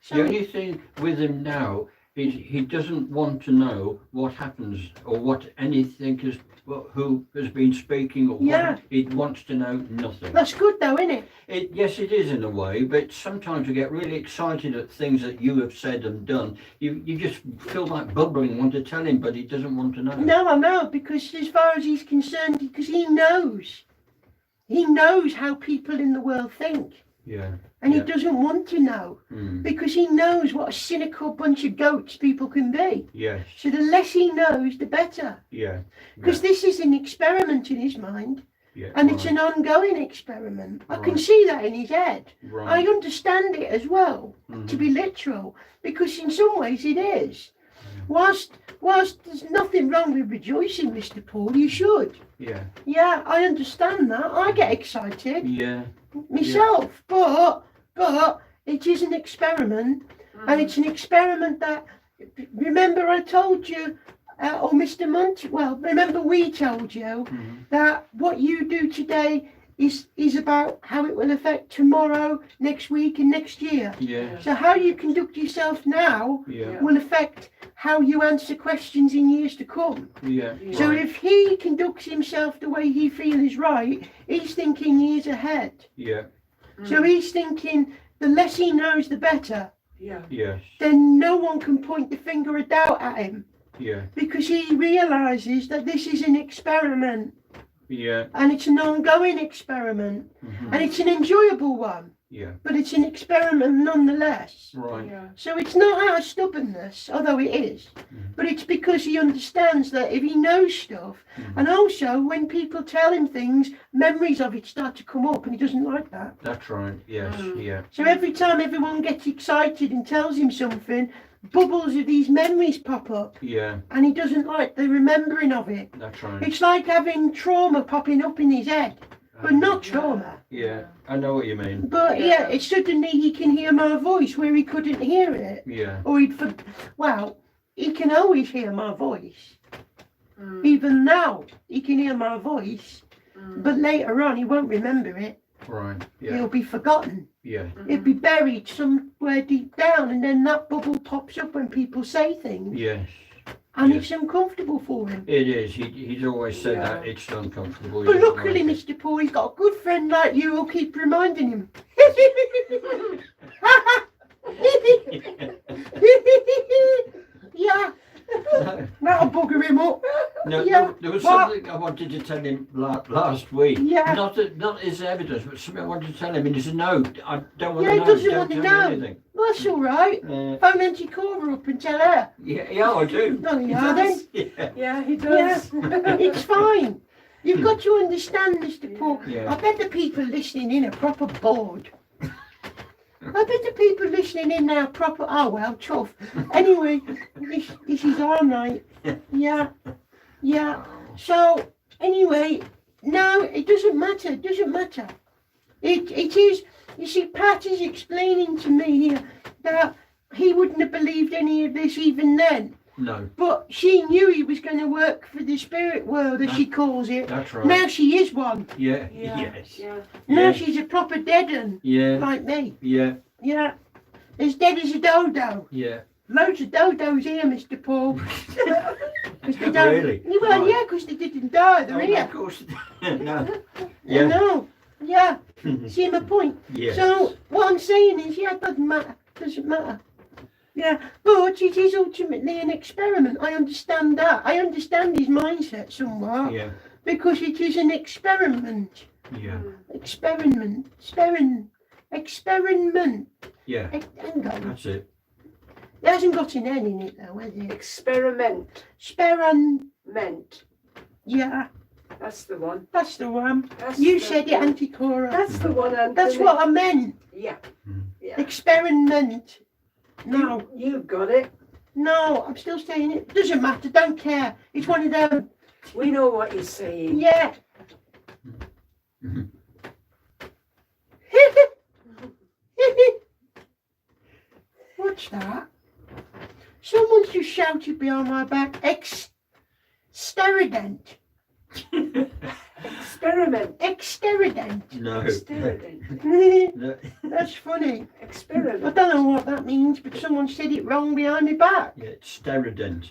So The only thing with him now is he doesn't want to know what happens or what anything is, who has been speaking or Yeah. what. He wants to know nothing. that's good, though, isn't it? Yes, it is in a way, but sometimes you get really excited at things that you have said and done. You just feel like bubbling, want to tell him, but he doesn't want to know. No, I know, because as far as he's concerned, because he knows how people in the world think, Yeah. and Yeah. he doesn't want to know, Mm. because he knows what a cynical bunch of goats people can be. Yes. So the less he knows, the better. Yeah. Because this is an experiment in his mind, Yeah. and it's right, an ongoing experiment. I can Right. see that in his head. I Right. understand it as well, Mhm. to be literal, because in some ways it is. Whilst there's nothing wrong with rejoicing, Mr. Paul, you should. Yeah. Yeah, I understand that. I get excited Yeah. myself, but it is an experiment, and it's an experiment that, remember I told you, or Mr. Monty, well, remember we told you Mhm. that what you do today is about how it will affect tomorrow, next week and next year. Yeah. So how you conduct yourself now Yeah. will affect how you answer questions in years to come. Yeah. So Right. if he conducts himself the way he feels is right, he's thinking years ahead. Yeah. So he's thinking the less he knows, the better. Yeah. Yes. Then no one can point the finger of doubt at him Yeah. because he realizes that this is an experiment Yeah. and it's an ongoing experiment Mhm. and it's an enjoyable one. Yeah. but it's an experiment nonetheless. Right. Yeah. So it's not out of stubbornness, although it is, but it's because he understands that if he knows stuff, and also when people tell him things, memories of it start to come up, and he doesn't like that. That's right. Yes. Yeah. So every time everyone gets excited and tells him something, bubbles of these memories pop up, Yeah. and he doesn't like the remembering of it. That's right. It's like having trauma popping up in his head, but not trauma. Yeah. I know what you mean. But yeah, it's suddenly he can hear my voice where he couldn't hear it. Yeah. Or he can always hear my voice. Even now, he can hear my voice, but later on he won't remember it. Right. Yeah. It'll be forgotten. Yeah. It'll be buried somewhere deep down, and then that bubble pops up when people say things, Yes. and Yes. it's uncomfortable for him. It is. He's always said Yeah. that it's uncomfortable. But He doesn't luckily, like it. Mr. Paul, he's got a good friend like you who'll keep reminding him. Yeah, that'll bugger him up. No, Yeah, there was what? something I wanted to tell him last week. Yeah. Not as evidence, but something I wanted to tell him. And he said, "No, I don't want Yeah, to he know. doesn't Don't want to tell me know. anything." Well, that's all right. Phone Auntie Cora up and tell her. Yeah, I do. No, you are then. Yeah. Yeah, he Yeah, does. it's fine. You've got to understand, Mr. Paul. Yeah. I bet the people listening in are proper bored. I bet the people listening in now are proper, oh well, tough. Anyway, this is our night. Yeah, yeah. So, anyway, no, it doesn't matter, it doesn't matter. It is, you see, Pat is explaining to me here that he wouldn't have believed any of this even then. No, But she knew he was going to work for the spirit world, as she calls it. that's right. Now she is one. Yeah. Yeah. Yes. Yeah. Now Yeah. she's a proper dead un, Yeah. like me. Yeah. Yeah. As dead as a dodo. Yeah. Loads of dodos here, Mr. Paul. 'Cause they don't- Really? Well, Right. yeah, because they didn't die. They're Oh, here. of course. No. Yeah. Yeah. No. Yeah. See my point? Yes. So what I'm saying is, yeah, it doesn't matter. Doesn't matter. Yeah, but it is ultimately an experiment. I understand that. I understand his mindset somewhat Yeah. because it is an experiment. Yeah. Experiment. Yeah. Hang on. That's it. It hasn't got an N in it though, has it? Experiment. Experiment. Yeah, That's the one. that's the one. That's You the said it, one. Auntie Cora. That's the one, Anthony. That's what I meant. Yeah. Mm. Yeah. Experiment. No, You got it. no, I'm still saying it. Doesn't matter, don't care. It's one of them. We know what you're saying. Yeah. What's that? Someone's just shouted behind my back. Exterident. Experiment. Exterident. No. Experiment. No. That's funny. I Experiment. don't know what that means, but someone said it wrong behind my back. Yeah, it's sterident.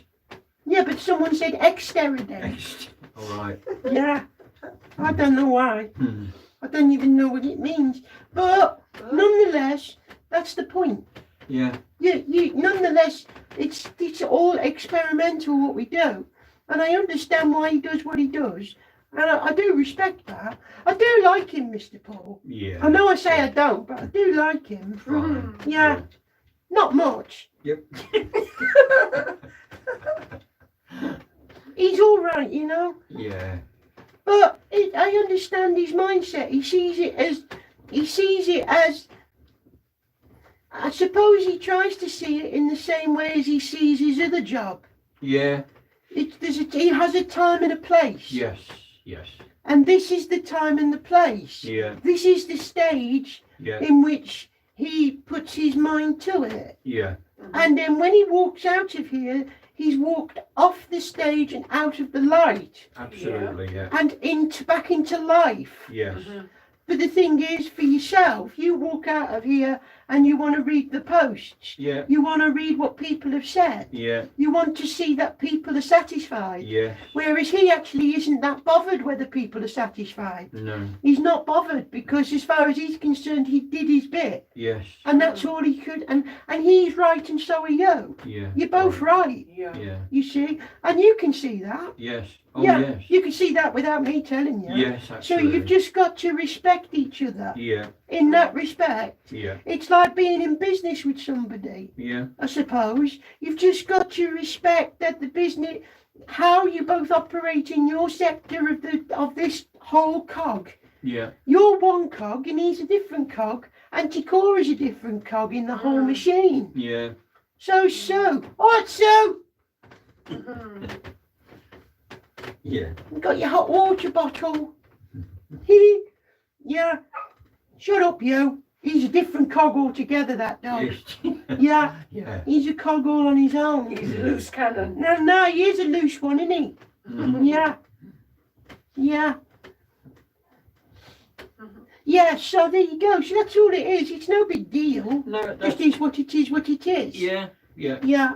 Yeah, but someone said exterident. All right. Yeah. I don't know why. Hmm. I don't even know what it means. But nonetheless, that's the point. Yeah. You nonetheless, it's all experimental what we do. And I understand why he does what he does. And I do respect that. I do like him, Mr. Paul. Yeah. I know I say I don't, but I do like him. Fine. Yeah. Not much. Yep. He's all right, you know. Yeah. But I understand his mindset. He sees it as. I suppose he tries to see it in the same way as he sees his other job. Yeah. He has a time and a place. Yes. Yes. And this is the time and the place. Yeah. This is the stage Yeah. in which he puts his mind to it. Yeah. And then when he walks out of here, he's walked off the stage and out of the light Absolutely. Yeah. and back into life. Yes. But the thing is, for yourself, you walk out of here and you want to read the posts. Yeah. You want to read what people have said. Yeah. You want to see that people are satisfied. Yes. Whereas he actually isn't that bothered whether people are satisfied. No. He's not bothered because as far as he's concerned, he did his bit. Yes. And that's all he could. And he's right and so are you. Yeah. You're both right, Yeah. Yeah. you see. And you can see that. Yes. Oh Yeah, yes. you can see that without me telling you. Yes. So Absolutely. you've just got to respect respect each other Yeah. in that respect. Yeah. It's like being in business with somebody, Yeah. I suppose. You've just got to respect that the business, how you both operate in your sector of this whole cog. Yeah. You're one cog and he's a different cog, and Tikora's a different cog in the whole machine. Yeah. So, Sue. Alright, Sue. Yeah. You got your hot water bottle. Yeah. Shut up, you. He's a different cog altogether, that dog. Yeah. Yeah. He's a cog all on his own. He's a loose cannon. No, he is a loose one, isn't he? Yeah. Yeah. Yeah, so there you go. So that's all it is. It's no big deal. No, Just that's, is what it is, what it is. yeah. Yeah. Yeah.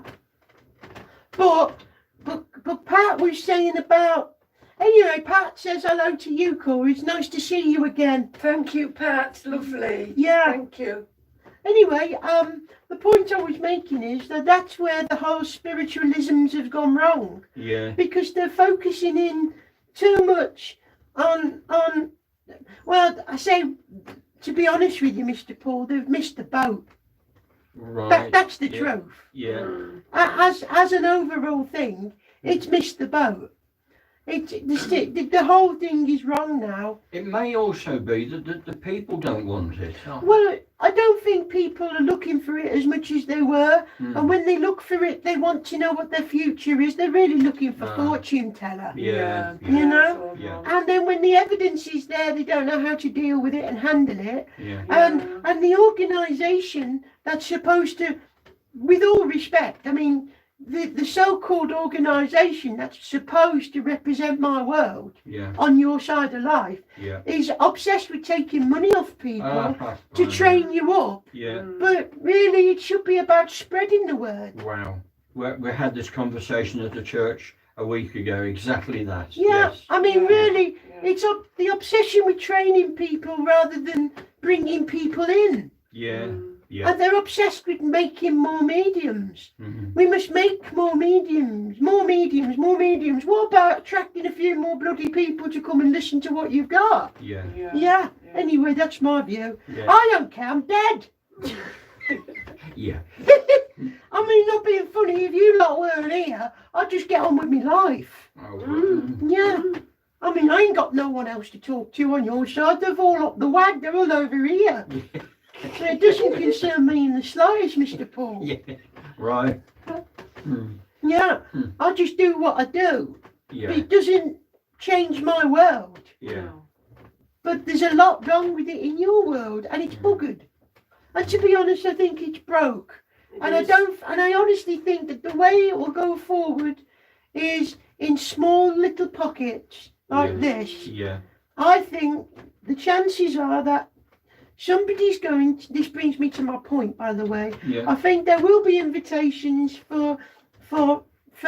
But Pat was saying about, anyway, Pat says hello to you, Corey. It's nice to see you again. Thank you, Pat. Lovely. Yeah. Thank you. Anyway, the point I was making is that that's where the whole spiritualisms have gone wrong, Yeah. because they're focusing in too much on well, I say, to be honest with you, Mr. Paul, they've missed the boat. Right. That's the Yeah. truth. Yeah. As an overall thing, it's missed the boat. The whole thing is wrong now. It may also be that the people don't want it. Oh. Well, I don't think people are looking for it as much as they were. And when they look for it, they want to know what their future is. They're really looking for fortune teller. Yeah. You know? Yeah. And then when the evidence is there, they don't know how to deal with it and handle it. Yeah. And the organisation that's supposed to, with all respect, I mean, the so-called organisation that's supposed to represent my world Yeah. on your side of life Yeah. is obsessed with taking money off people to Right. train you up. Yeah. But really, it should be about spreading the word. Wow. We had this conversation at the church a week ago. Exactly that. Yeah, Yes. I mean, Yeah. really, Yeah. it's the obsession with training people rather than bringing people in. Yeah. Yeah. And they're obsessed with making more mediums. Mhm. We must make more mediums, more mediums, more mediums. What about attracting a few more bloody people to come and listen to what you've got? Yeah. Yeah. Anyway, that's my view. Yeah. I don't care, I'm dead. Yeah. I mean, not being funny, if you lot weren't here, I'd just get on with my life. Oh, well, Yeah. I mean, I ain't got no one else to talk to on your side. They've all up the wag, they're all over here. So it doesn't concern me in the slightest, Mr. Paul. yeah. Right. Hmm. Yeah, I just do what I do. But Yeah. it doesn't change my world. Yeah. But there's a lot wrong with it in your world, and it's buggered. And to be honest, I think it's broke. And I honestly think that the way it will go forward is in small little pockets like Yeah. this. Yeah. I think the chances are that somebody's going to, this brings me to my point, by the way. Yeah. I think there will be invitations for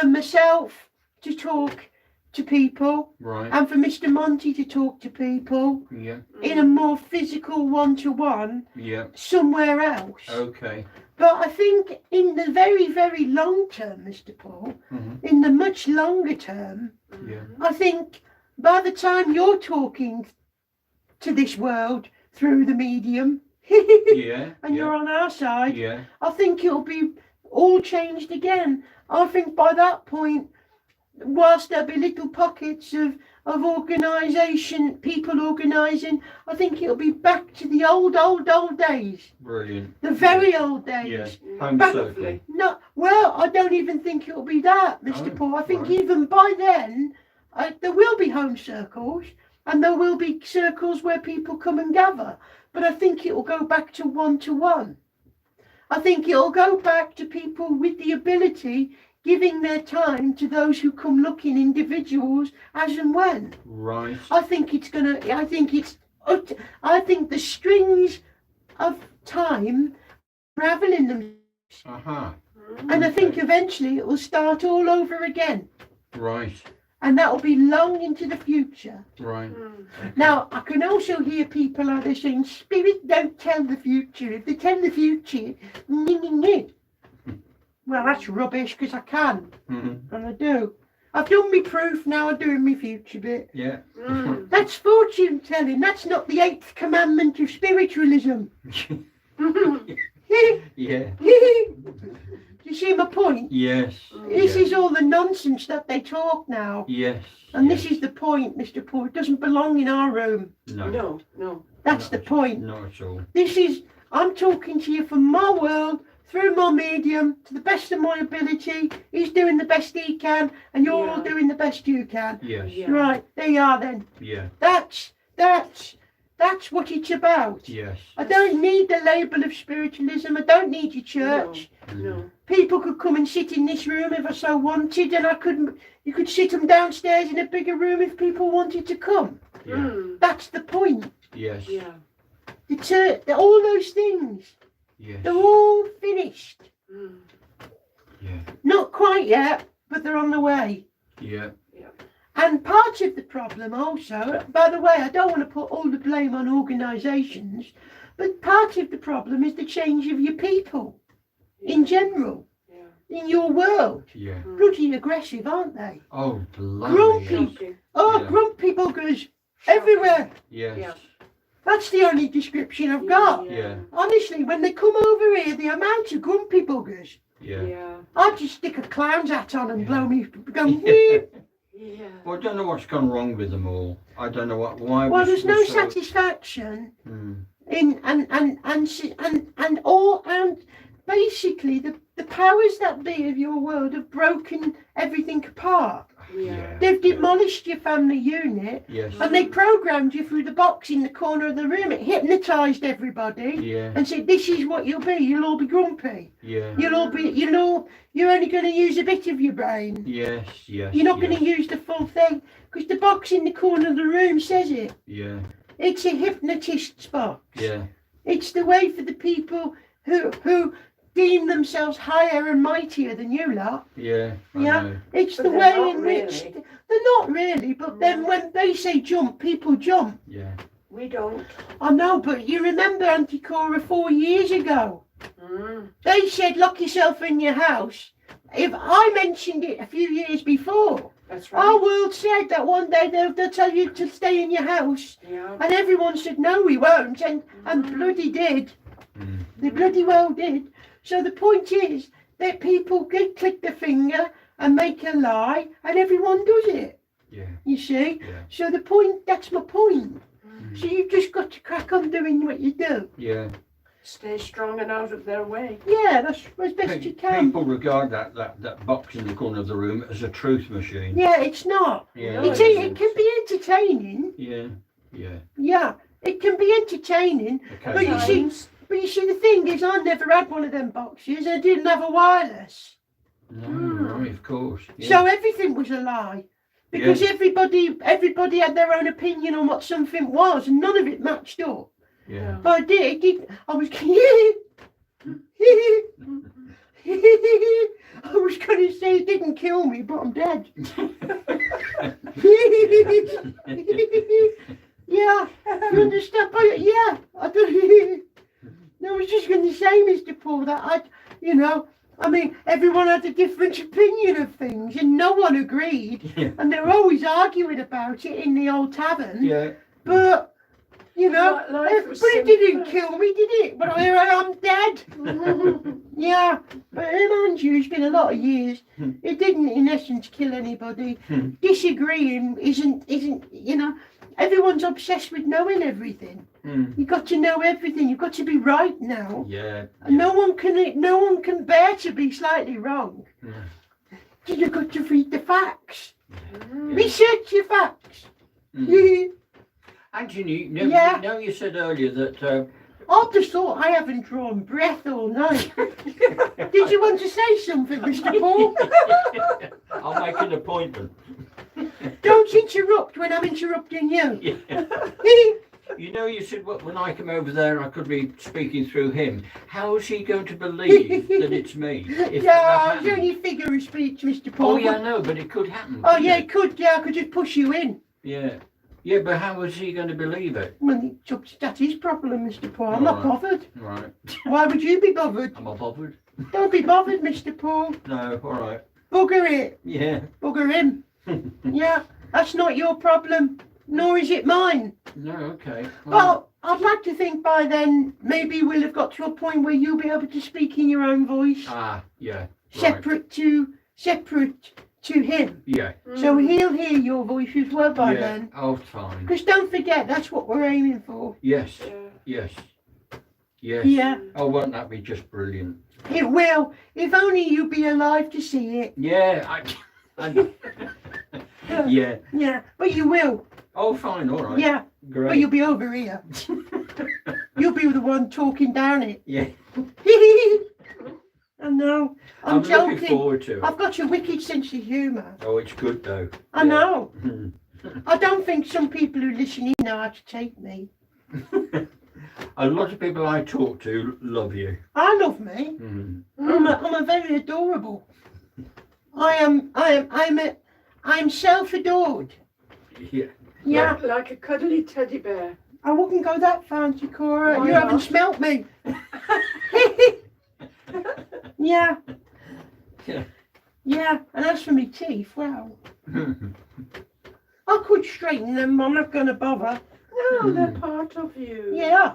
myself to talk to people Right. and for Mr. Monty to talk to people Yeah. in a more physical one-to-one Yeah. somewhere else. Okay. But I think in the very, very long term, Mr. Paul, Mhm. in the much longer term, Yeah. I think by the time you're talking to this world through the medium Yeah. and you're on our side, Yeah. I think it'll be all changed again. I think by that point, whilst there'll be little pockets of organisation, people organising, I think it'll be back to the old days, Brilliant. the very old days. Yeah. Home Back- circle. No, well, I don't even think it'll be that, Mr. Oh, Paul. I think right. even by then, there will be home circles and there will be circles where people come and gather. But I think it will go back to one-to-one. I think it'll go back to people with the ability giving their time to those who come looking, individuals, as and when. Right. I think the strings of time raveling them, Aha. and I think eventually it will start all over again, Right. and that will be long into the future. Right. Now, I can also hear people out there saying, "Spirit don't tell the future. If they tell the future, well, that's rubbish, because I can, Mhm. and I do. I've done my proof, now I'm doing my future bit. Yeah. Mm. That's fortune telling, that's not the 8th commandment of spiritualism. Yeah. You see my point? Yes. This Yeah. is all the nonsense that they talk now. Yes. And yes. this is the point, Mr. Paul. It doesn't belong in our room. No. No, no. That's the point. Not at all. This is, I'm talking to you from my world, through my medium, to the best of my ability. He's doing the best he can, and you're all Yeah. doing the best you can. Yes. Yeah. Right, there you are then. Yeah. That's what it's about. Yes. I don't need the label of spiritualism. I don't need your church. No. People could come and sit in this room if I so wanted, and you could sit them downstairs in a bigger room if people wanted to come. Yeah. Mm. That's the point. Yes. Yeah. All those things, Yes. they're all finished. Mm. Yeah. Not quite yet, but they're on the way. Yeah. And part of the problem also, by the way, I don't want to put all the blame on organisations, but part of the problem is the change of your people in general, Yeah. in your world. Yeah. Mm. Bloody aggressive, aren't they? Oh, bloody Grumpy. hell. Shocking. Oh, Yeah. grumpy buggers everywhere. Yes. Yeah. That's the only description I've got. Yeah. Honestly, when they come over here, the amount of grumpy buggers, Yeah. Yeah. I'd just stick a clown's hat on and Yeah. blow me, go, "Wee." Yeah. Well, I don't know what's gone wrong with them all. I don't know why. Well, there's no so- satisfaction Hmm. in and basically the powers that be of your world have broken everything apart. Yeah. They've demolished your family unit Yes. and they programmed you through the box in the corner of the room. It hypnotised everybody Yeah. and said, this is what you'll be. You'll all be grumpy. Yeah. You're only going to use a bit of your brain. Yes. Yes. You're not yes. going to use the full thing because the box in the corner of the room says it. Yeah. It's a hypnotist's box. Yeah. It's the way for the people who deem themselves higher and mightier than you lot. Yeah. I Yeah. know. It's But the they're way not in which really. they're not really, but then when they say jump, people jump. Yeah. We don't. I know, but you remember Anticora 4 years ago? Mm. They said lock yourself in your house. If I mentioned it a few years before, That's right. our world said that one day they'll tell you to stay in your house. Yeah. And everyone said, no, we won't. And bloody did. Mm. They bloody well did. So the point is that people click the finger and make a lie, and everyone does it. Yeah. You see? Yeah. So the point, that's my point. Mm. So you've just got to crack on doing what you do. Yeah. Stay strong and out of their way. Yeah, that's as best you can. People regard that box in the corner of the room as a truth machine. Yeah, it's not. Yeah. No, It can be entertaining. Yeah. Yeah. Yeah, it can be entertaining. But you see, Times. but you see, the thing is, I never had one of them boxes. I didn't have a wireless. No, Mm. right, of course. Yeah. So everything was a lie. Because everybody had their own opinion on what something was, and none of it matched up. Yeah. But I was I was going to say it didn't kill me, but I'm dead. Yeah, you understand? But yeah, I don't. I was just going to say, Mr. Paul, that everyone had a different opinion of things, and no one agreed, Yeah. and they were always arguing about it in the old tavern. Yeah. But Life was but it didn't simpler. kill me, did it? But here I am dead. Yeah, but mind you, it's been a lot of years. It didn't, in essence, kill anybody. Disagreeing isn't. Everyone's obsessed with knowing everything. Mm. You've got to know everything. You've got to be right now. Yeah. And no one can bear to be slightly wrong. Yeah. You've got to read the facts. Mm. Research your facts. Mm. Anthony, Yeah. you said earlier that I just thought I haven't drawn breath all night. Did you want to say something, Mr. Paul? I'll make an appointment. Don't interrupt when I'm interrupting you. Yeah. You said when I come over there, I could be speaking through him. How is he going to believe that it's me? If Yeah, that it's happens? only figure of speech, Mr. Paul. Oh, yeah, no, but it could happen. Oh, couldn't yeah, it? it could. Yeah, I could just push you in. Yeah. Yeah, but how is he going to believe it? Well, that's his problem, Mr. Paul. I'm not Alright. bothered. Right. Why would you be bothered? Am I bothered? Don't be bothered, Mr. Paul. No, all right. Bugger it. Yeah. Bugger him. Yeah, that's not your problem, nor is it mine. No, okay. But I'd like to think by then maybe we'll have got to a point where you'll be able to speak in your own voice, yeah. Right. separate to him. Yeah. So he'll hear your voice as well by Yeah. then. Oh, fine. Because don't forget, that's what we're aiming for. Yes. Yeah. Yes. Yes. Yeah, Oh, won't that be just brilliant? it will. If only you'd be alive to see it. Yeah. I yeah. Yeah, but you will. Oh, fine. All right. Yeah, Great. but you'll be over here. You'll be the one talking down it. Yeah. I know. I'm I'm looking joking. forward to it. I've got a wicked sense of humour. Oh, it's good though. I Yeah. know. Hmm. I don't think some people who listen in know how to take me. A lot of people I talk to love you. I love me. Mm. I'm a very adorable. I'm self-adored. Yeah. Yeah. Like a cuddly teddy bear. I wouldn't go that fancy, Cora. Why You haven't not? smelt me. Yeah. Yeah. Yeah. And as for me teeth, well, I could straighten them. I'm not going to bother. No, they're part of you. Yeah.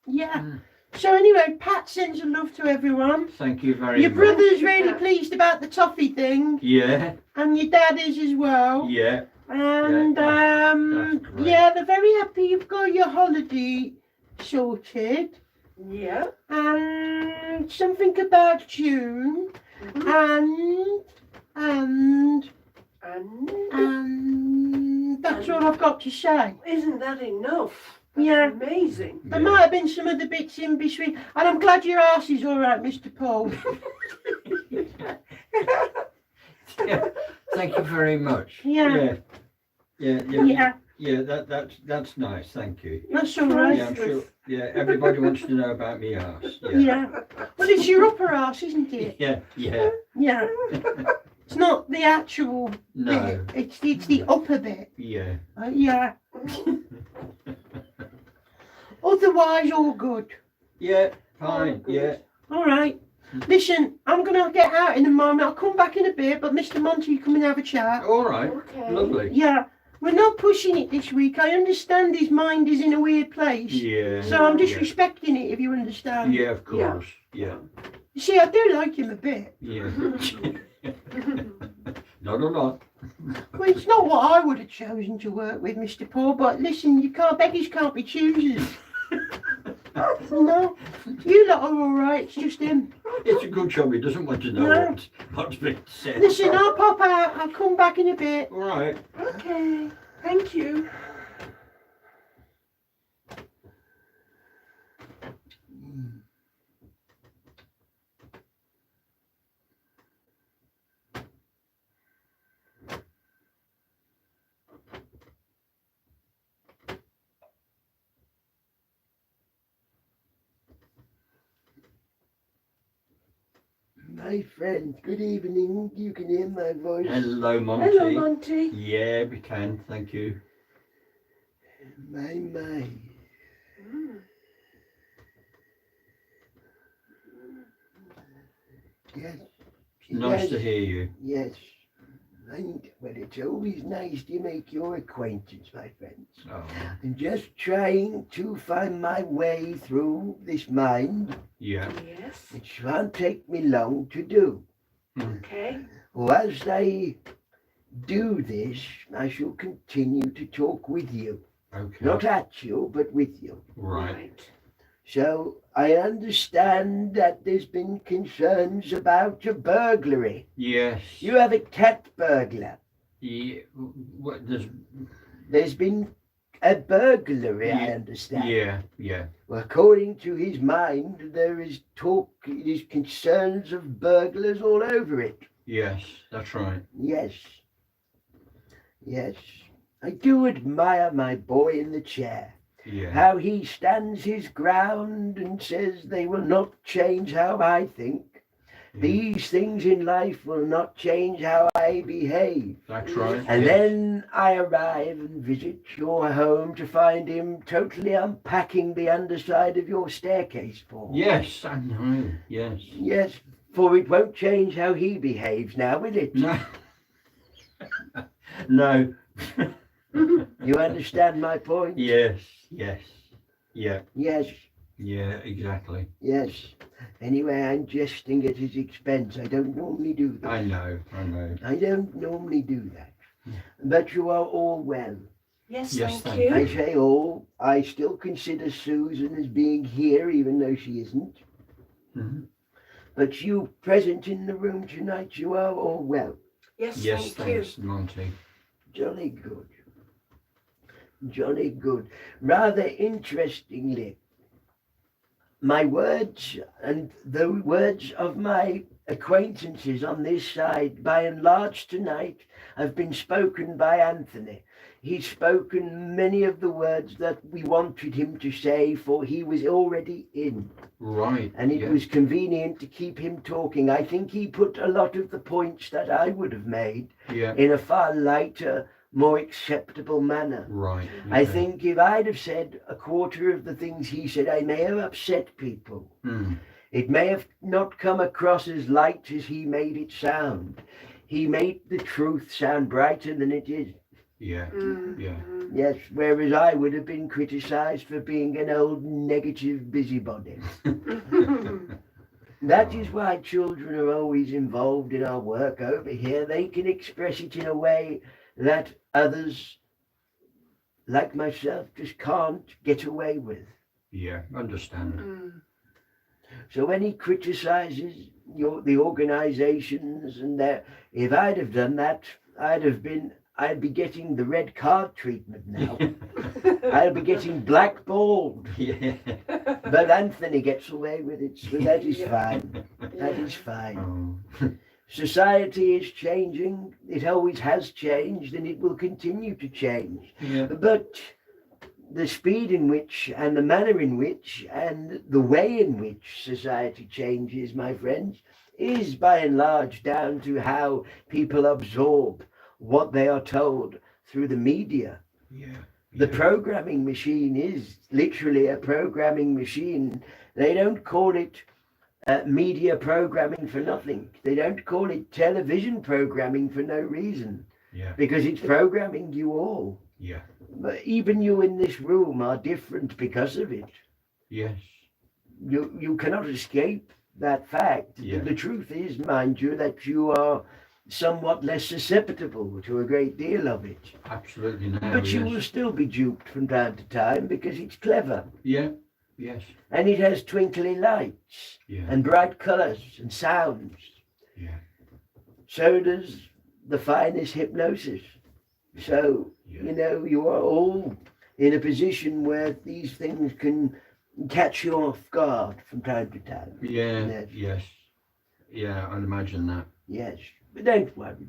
Yeah. Mm. So anyway, Pat sends a love to everyone. Thank you very Your much. brother's really pleased about the toffee thing, Yeah. and your dad is as well. Yeah. And that's great. yeah, they're very happy you've got your holiday sorted. Yeah. And something about June, and And that's all I've got to say. isn't that enough? That's Yeah. amazing. There might have been some other bits in between, and I'm glad your arse is all right, Mr. Paul. Yeah. Thank you very much. Yeah. Yeah. Yeah. Yeah, Yeah. That's nice. Thank you. that's all right. Yeah, I'm sure. Yeah. Everybody wants to know about me arse. Yeah. Yeah. Well, it's your upper arse, isn't it? Yeah. Yeah. Yeah. It's not the actual No. bit. It's the upper bit. Yeah. Yeah. Otherwise, all good. Yeah. Fine. good. Yeah. All right. Listen, I'm gonna get out in a moment. I'll come back in a bit, but Mr. Monty, come and have a chat. All right. Okay. Lovely. Yeah. We're not pushing it this week. I understand his mind is in a weird place. Yeah. So I'm just Yeah. respecting it, if you understand. Yeah. Of course. Yeah. You see, I do like him a bit. Yeah. Not a lot. Well, it's not what I would have chosen to work with, Mr. Paul, but listen, beggars can't be choosers. No, you lot are all right, it's just him. It's a good job he doesn't want to know No. what's been said. Listen, I'll pop out, I'll come back in a bit. All right. Okay. Thank you. My friend, good evening. You can hear my voice. Hello, Monty. Hello, Monty. Yeah, we can. Thank you. My. Yes. Nice yes, to hear you. Yes. And, well, it's always nice to make your acquaintance, my friends. Oh, I'm just trying to find my way through this mind, yeah. Yes. which won't take me long to do. Okay. As I do this, I shall continue to talk with you. Okay. Not at you, but with you. Right. So I understand that there's been concerns about a burglary. Yes. You have a cat burglar. Yeah. What? There's been a burglary, I Yeah, understand. Yeah. Yeah. Well, according to his mind, there is concerns of burglars all over it. Yes. That's right. Yes. Yes. I do admire my boy in the chair. Yeah. How he stands his ground and says they will not change how I think. Yeah. These things in life will not change how I behave. That's right. And yes. then I arrive and visit your home to find him totally unpacking the underside of your staircase, Paul. Yes, I know. Yes. Yes, for it won't change how he behaves now, will it? No. No. You understand my point? Yes, yes, yeah, Yes, yeah, exactly. yes. Anyway, I'm jesting at his expense. I don't normally do that. I know. I don't normally do that. But you are all well. Yes, Yes, thank thank I you. say all. I still consider Susan as being here, even though she isn't. Mhm. But you present in the room tonight, you are all well. Yes, Yes, thank you. thanks, Monty. Jolly good. Jolly good. Rather interestingly, my words and the words of my acquaintances on this side, by and large tonight, have been spoken by Anthony. He's spoken many of the words that we wanted him to say, for he was already in. Right. And it yeah. was convenient to keep him talking. I think he put a lot of the points that I would have made Yeah. in a far lighter, more acceptable manner. Right. I okay. think if I'd have said a quarter of the things he said, I may have upset people. Hmm. It may have not come across as light as he made it sound. He made the truth sound brighter than it is. Yeah. Yeah. Yes, whereas I would have been criticised for being an old negative busybody. That is why children are always involved in our work over here. They can express it in a way that others, like myself, just can't get away with. Yeah. Understand. So when he criticises the organisations and that, if I'd have done that, I'd be getting the red card treatment now. I'd be getting blackballed. Yeah. But Anthony gets away with it, so that is fine. That is fine. Oh. Society is changing. It always has changed, and it will continue to change. Yeah. But the speed in which, and the manner in which, and the way in which society changes, my friends, is by and large down to how people absorb what they are told through the media. Yeah. The yeah. programming machine is literally a programming machine. They don't call it media programming for nothing. They don't call it television programming for no reason, Yeah. because it's programming you all. Yeah. But even you in this room are different because of it. Yes. You cannot escape that fact. Yeah. The truth is, mind you, that you are somewhat less susceptible to a great deal of it. Absolutely. Now. But you yes. will still be duped from time to time because it's clever. Yeah. Yes. And it has twinkly lights Yeah. and bright colours and sounds. Yeah. So does the finest hypnosis. So, Yeah. you are all in a position where these things can catch you off guard from time to time. Yeah. Yes. Yes. Yeah. I'd imagine that. Yes. But don't worry.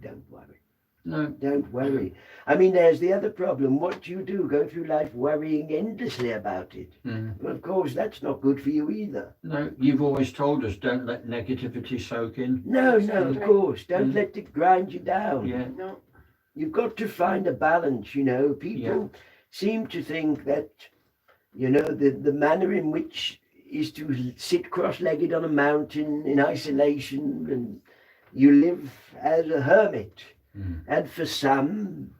No. Don't worry. I mean, there's the other problem. What do you do? Go through life worrying endlessly about it? Mm. Well, of course, that's not good for you either. No. You've always told us don't let negativity soak in. No, of course. Don't Mm. let it grind you down. Yeah. No. You've got to find a balance, People seem to think that, the manner in which is to sit cross-legged on a mountain in isolation and you live as a hermit. Mm. And for some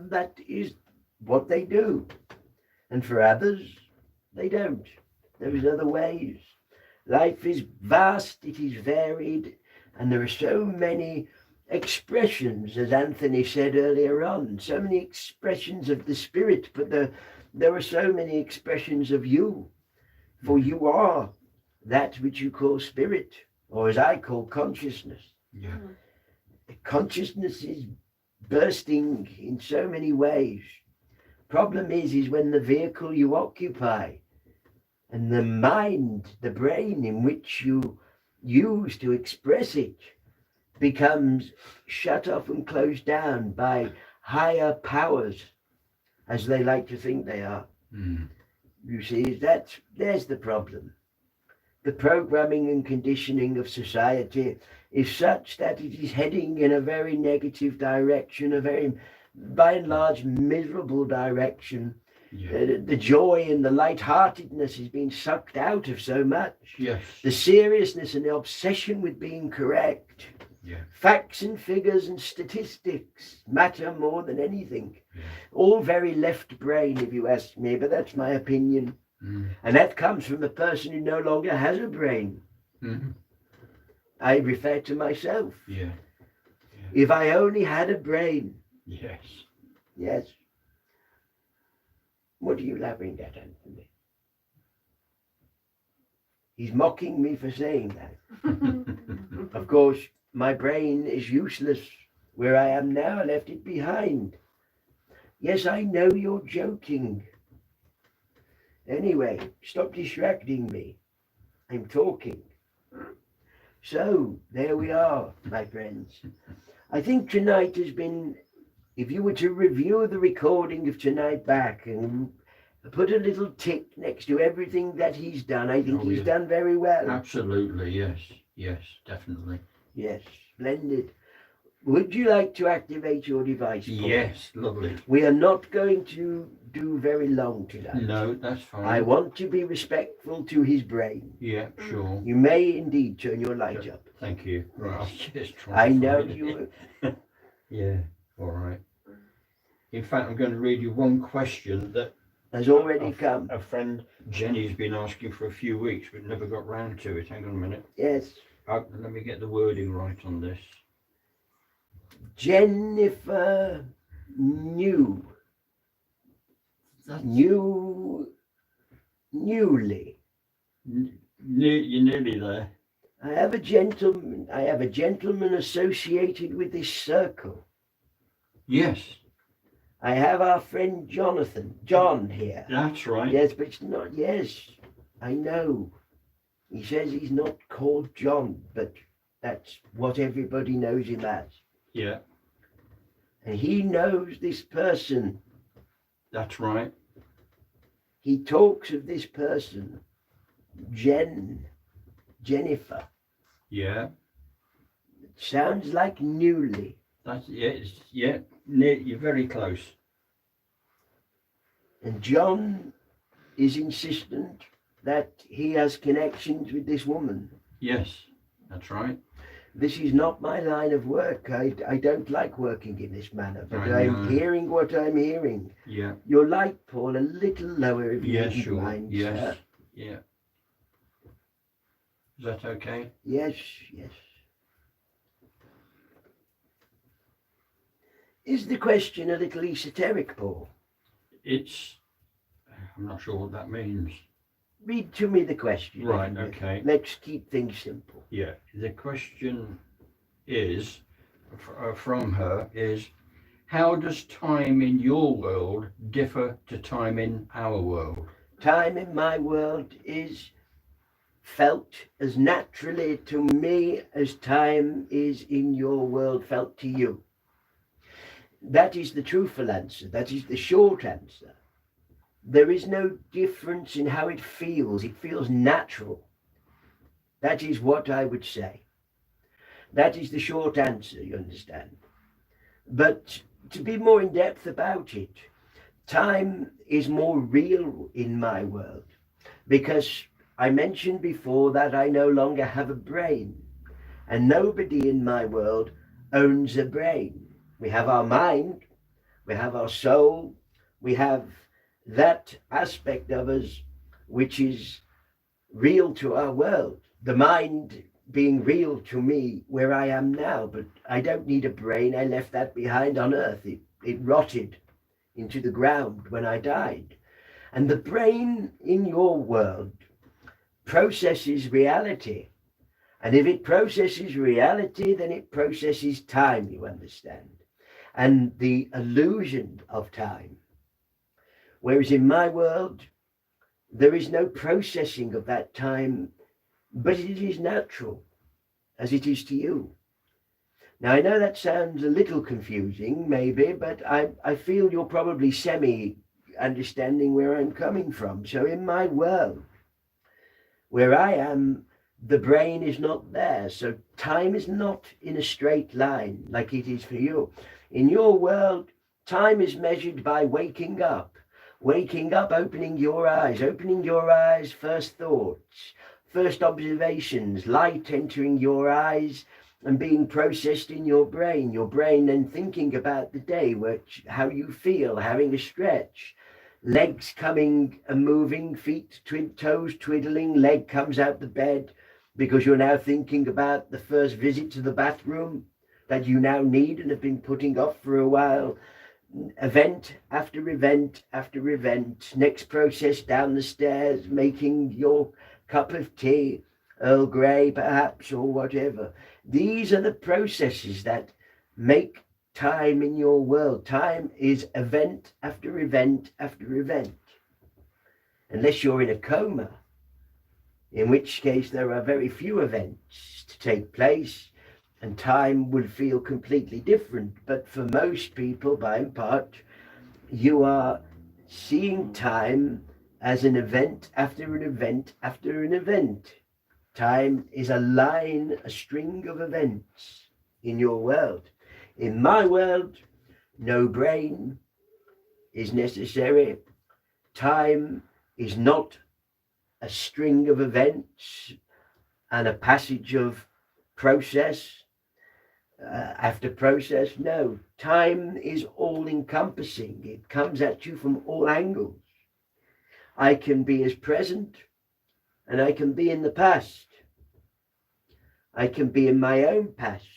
that is what they do. And for others, they don't. There is other ways. Life is vast, it is varied, and there are so many expressions, as Anthony said earlier on, so many expressions of the spirit, but there are so many expressions of you. For you are that which you call spirit, or as I call consciousness. Yeah. Consciousness is bursting in so many ways. Problem is when the vehicle you occupy and the mind, the brain in which you use to express it becomes shut off and closed down by higher powers, as they like to think they are. Mm. You see, there's the problem. The programming and conditioning of society is such that it is heading in a very negative direction, a very, by and large, miserable direction. Yeah. The joy and the lightheartedness is being sucked out of so much. Yes. The seriousness and the obsession with being correct Yeah. Facts and figures and statistics matter more than anything. Yeah. All very left brain, if you ask me, but that's my opinion. Mm. And that comes from a person who no longer has a brain. Mm-hmm. I refer to myself. Yeah. If I only had a brain. Yes. Yes. What are you laughing at, Anthony? He's mocking me for saying that. Of course, my brain is useless. Where I am now, I left it behind. Yes, I know you're joking. Anyway, stop distracting me. I'm talking. So, there we are, my friends. I think tonight has been, if you were to review the recording of tonight back and put a little tick next to everything that he's done, I think he's done very well. Absolutely, yes. Yes, definitely. Yes, splendid. Would you like to activate your device, Paul? Yes, lovely. We are not going to do very long tonight. No, that's fine. I want to be respectful to his brain. Yeah, sure. You may indeed turn your light up. Thank you. Right, I'll just try. I to know find it. you. Yeah, all right. In fact, I'm going to read you one question that Has already come. a friend Jenny's been asking for a few weeks, but never got round to it. Hang on a minute. Yes. Let me get the wording right on this. Jennifer Newley. You're nearly there. I have a gentleman associated with this circle. Yes, I have our friend John here. that's right. Yes, but it's not, yes, I know. He says he's not called John, but that's what everybody knows him as. Yeah, And he knows this person. that's right. He talks of this person, Jennifer. Yeah, Sounds like Newley. that's you're very close. And John is insistent that he has connections with this woman. Yes, that's right. This is not my line of work. I don't like working in this manner, but I'm hearing what I'm hearing. Yeah. Your light, Paul, a little lower if you Yeah, wouldn't sure. mind, Yes. sir. Yeah. Is that okay? Yes, yes. Is the question a little esoteric, Paul? I'm not sure what that means. Read to me the question. Right, okay. Let's keep things simple. Yeah, the question is, from her, is how does time in your world differ to time in our world? Time in my world is felt as naturally to me as time is in your world felt to you. That is the truthful answer. That is the short answer. There is no difference in how it feels. It feels natural. That is what I would say. That is the short answer, you understand. But to be more in depth about it, time is more real in my world because I mentioned before that I no longer have a brain, and nobody in my world owns a brain. We have our mind, we have our soul, we have that aspect of us which is real to our world. The mind being real to me where I am now, but I don't need a brain. I left that behind on earth. It rotted into the ground when I died. And the brain in your world processes reality. And if it processes reality, then it processes time, you understand, and the illusion of time. Whereas in my world, there is no processing of that time, but it is natural, as it is to you. Now, I know that sounds a little confusing, maybe, but I feel you're probably semi-understanding where I'm coming from. So in my world, where I am, the brain is not there. So time is not in a straight line like it is for you. In your world, time is measured by waking up, opening your eyes, first thoughts, first observations, light entering your eyes, and being processed in your brain then thinking about the day, how you feel, having a stretch, legs coming and moving, feet, toes twiddling, leg comes out the bed because you're now thinking about the first visit to the bathroom that you now need and have been putting off for a while. Event after event after event, next process down the stairs, making your cup of tea, Earl Grey perhaps, or whatever. These are the processes that make time in your world. Time is event after event after event. Unless you're in a coma, in which case there are very few events to take place and time would feel completely different. But for most people, by and part, you are seeing time as an event after an event after an event. Time is a line, a string of events in your world. In my world, no brain is necessary. Time is not a string of events and a passage of process after process. No, time is all encompassing. It comes at you from all angles. I can be as present and I can be in the past. I can be in my own past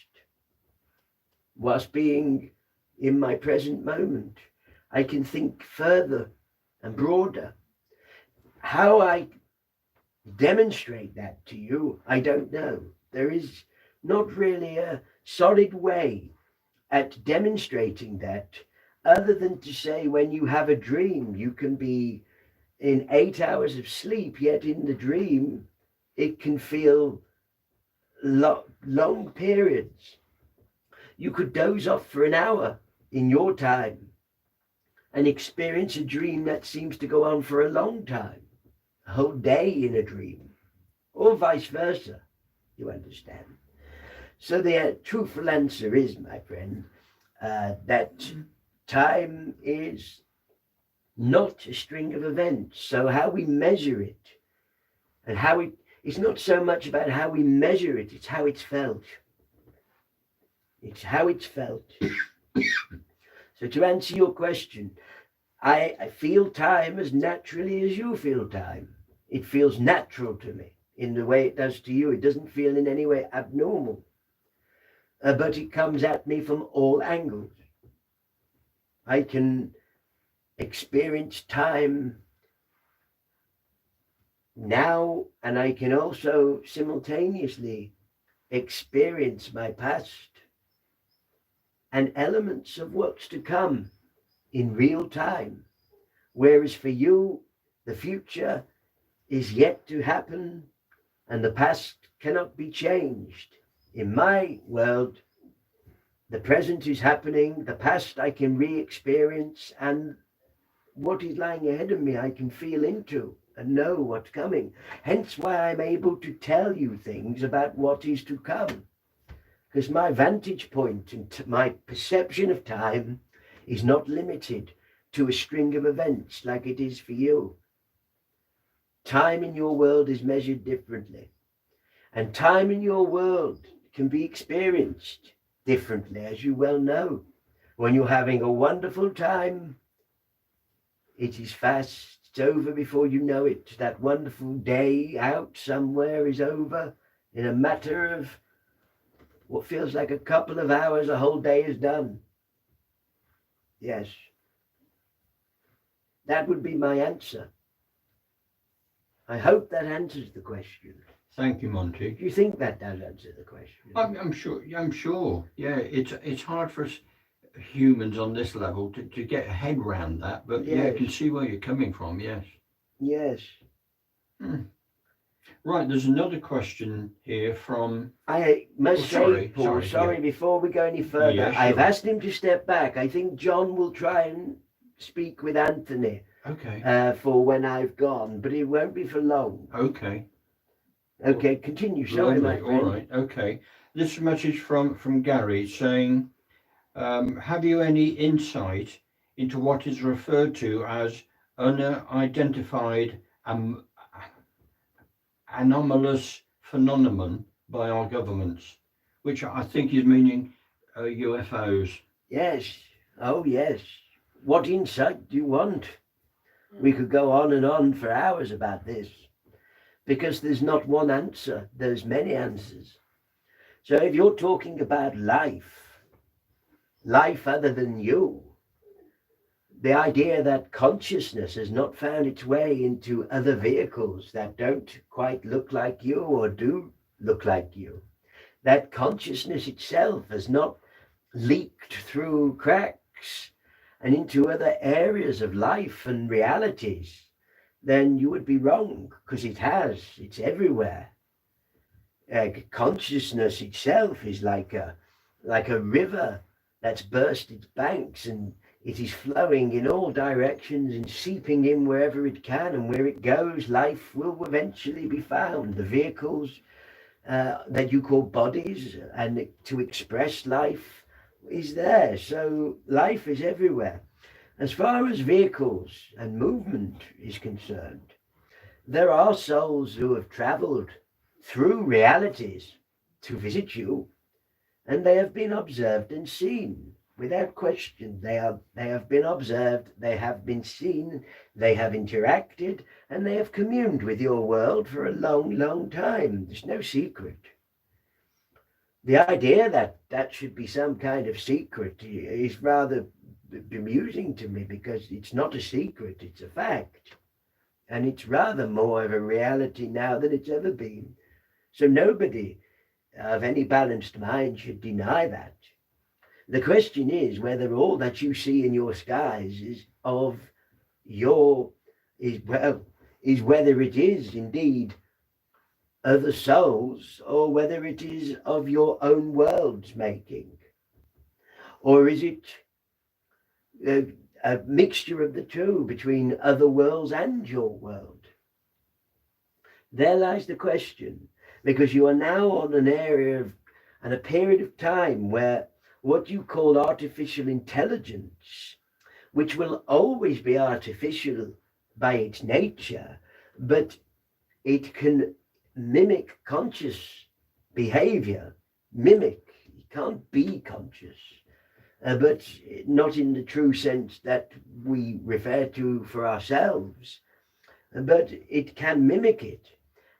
whilst being in my present moment. I can think further and broader. How I demonstrate that to you, I don't know. There is not really a solid way at demonstrating that, other than to say when you have a dream, you can be in 8 hours of sleep, yet in the dream it can feel long periods. You could doze off for an hour in your time and experience a dream that seems to go on for a long time, a whole day in a dream, or vice versa, you understand. So the truthful answer is, my friend, that time is not a string of events. So how we measure it and it's not so much about how we measure it, it's how it's felt. It's how it's felt. So to answer your question, I feel time as naturally as you feel time. It feels natural to me in the way it does to you. It doesn't feel in any way abnormal. But it comes at me from all angles. I can experience time now, and I can also simultaneously experience my past and elements of what's to come in real time. Whereas for you, the future is yet to happen and the past cannot be changed. In my world, the present is happening, the past I can re-experience, and what is lying ahead of me I can feel into and know what's coming. Hence why I'm able to tell you things about what is to come. Because my vantage point and my perception of time is not limited to a string of events like it is for you. Time in your world is measured differently. And time in your world can be experienced differently, as you well know. When you're having a wonderful time, it is fast, it's over before you know it. That wonderful day out somewhere is over in a matter of what feels like a couple of hours. A whole day is done. Yes. That would be my answer. I hope that answers the question. Thank you, Monty. Do you think that does answer the question? I'm sure. I'm sure. Yeah, it's hard for us humans on this level to get a head around that, but yeah, I Yes. can see where you're coming from. Yes. Yes. Right. There's another question here from. I must say, Paul, sorry, yeah. before we go any further, Yeah, sure. I've asked him to step back. I think John will try and speak with Anthony Okay. for when I've gone, but it won't be for long. Okay. Okay, continue. Sorry, my Lovely. friend. All right. Okay. This message from Gary saying, have you any insight into what is referred to as unidentified anomalous phenomenon by our governments, which I think is meaning UFOs. Yes. Oh, yes. What insight do you want? We could go on and on for hours about this, because there's not one answer, there's many answers. So if you're talking about life other than you, the idea that consciousness has not found its way into other vehicles that don't quite look like you or do look like you, that consciousness itself has not leaked through cracks and into other areas of life and realities, then you would be wrong, because it has. It's everywhere. Consciousness itself is like a river that's burst its banks, and it is flowing in all directions and seeping in wherever it can, and where it goes, life will eventually be found. The vehicles that you call bodies and to express life is there. So life is everywhere. As far as vehicles and movement is concerned, there are souls who have traveled through realities to visit you, and they have been observed and seen. Without question, they have been observed, they have been seen, they have interacted, and they have communed with your world for a long, long time. There's no secret. The idea that that should be some kind of secret is rather bemusing to me, because it's not a secret, it's a fact. And it's rather more of a reality now than it's ever been. So nobody of any balanced mind should deny that. The question is whether all that you see in your skies is whether it is indeed other souls, or whether it is of your own world's making, or is it a mixture of the two, between other worlds and your world? There lies the question, because you are now on an area of and a period of time where what you call artificial intelligence, which will always be artificial by its nature, but it can mimic conscious behavior. It can't be conscious, but not in the true sense that we refer to for ourselves, but it can mimic it.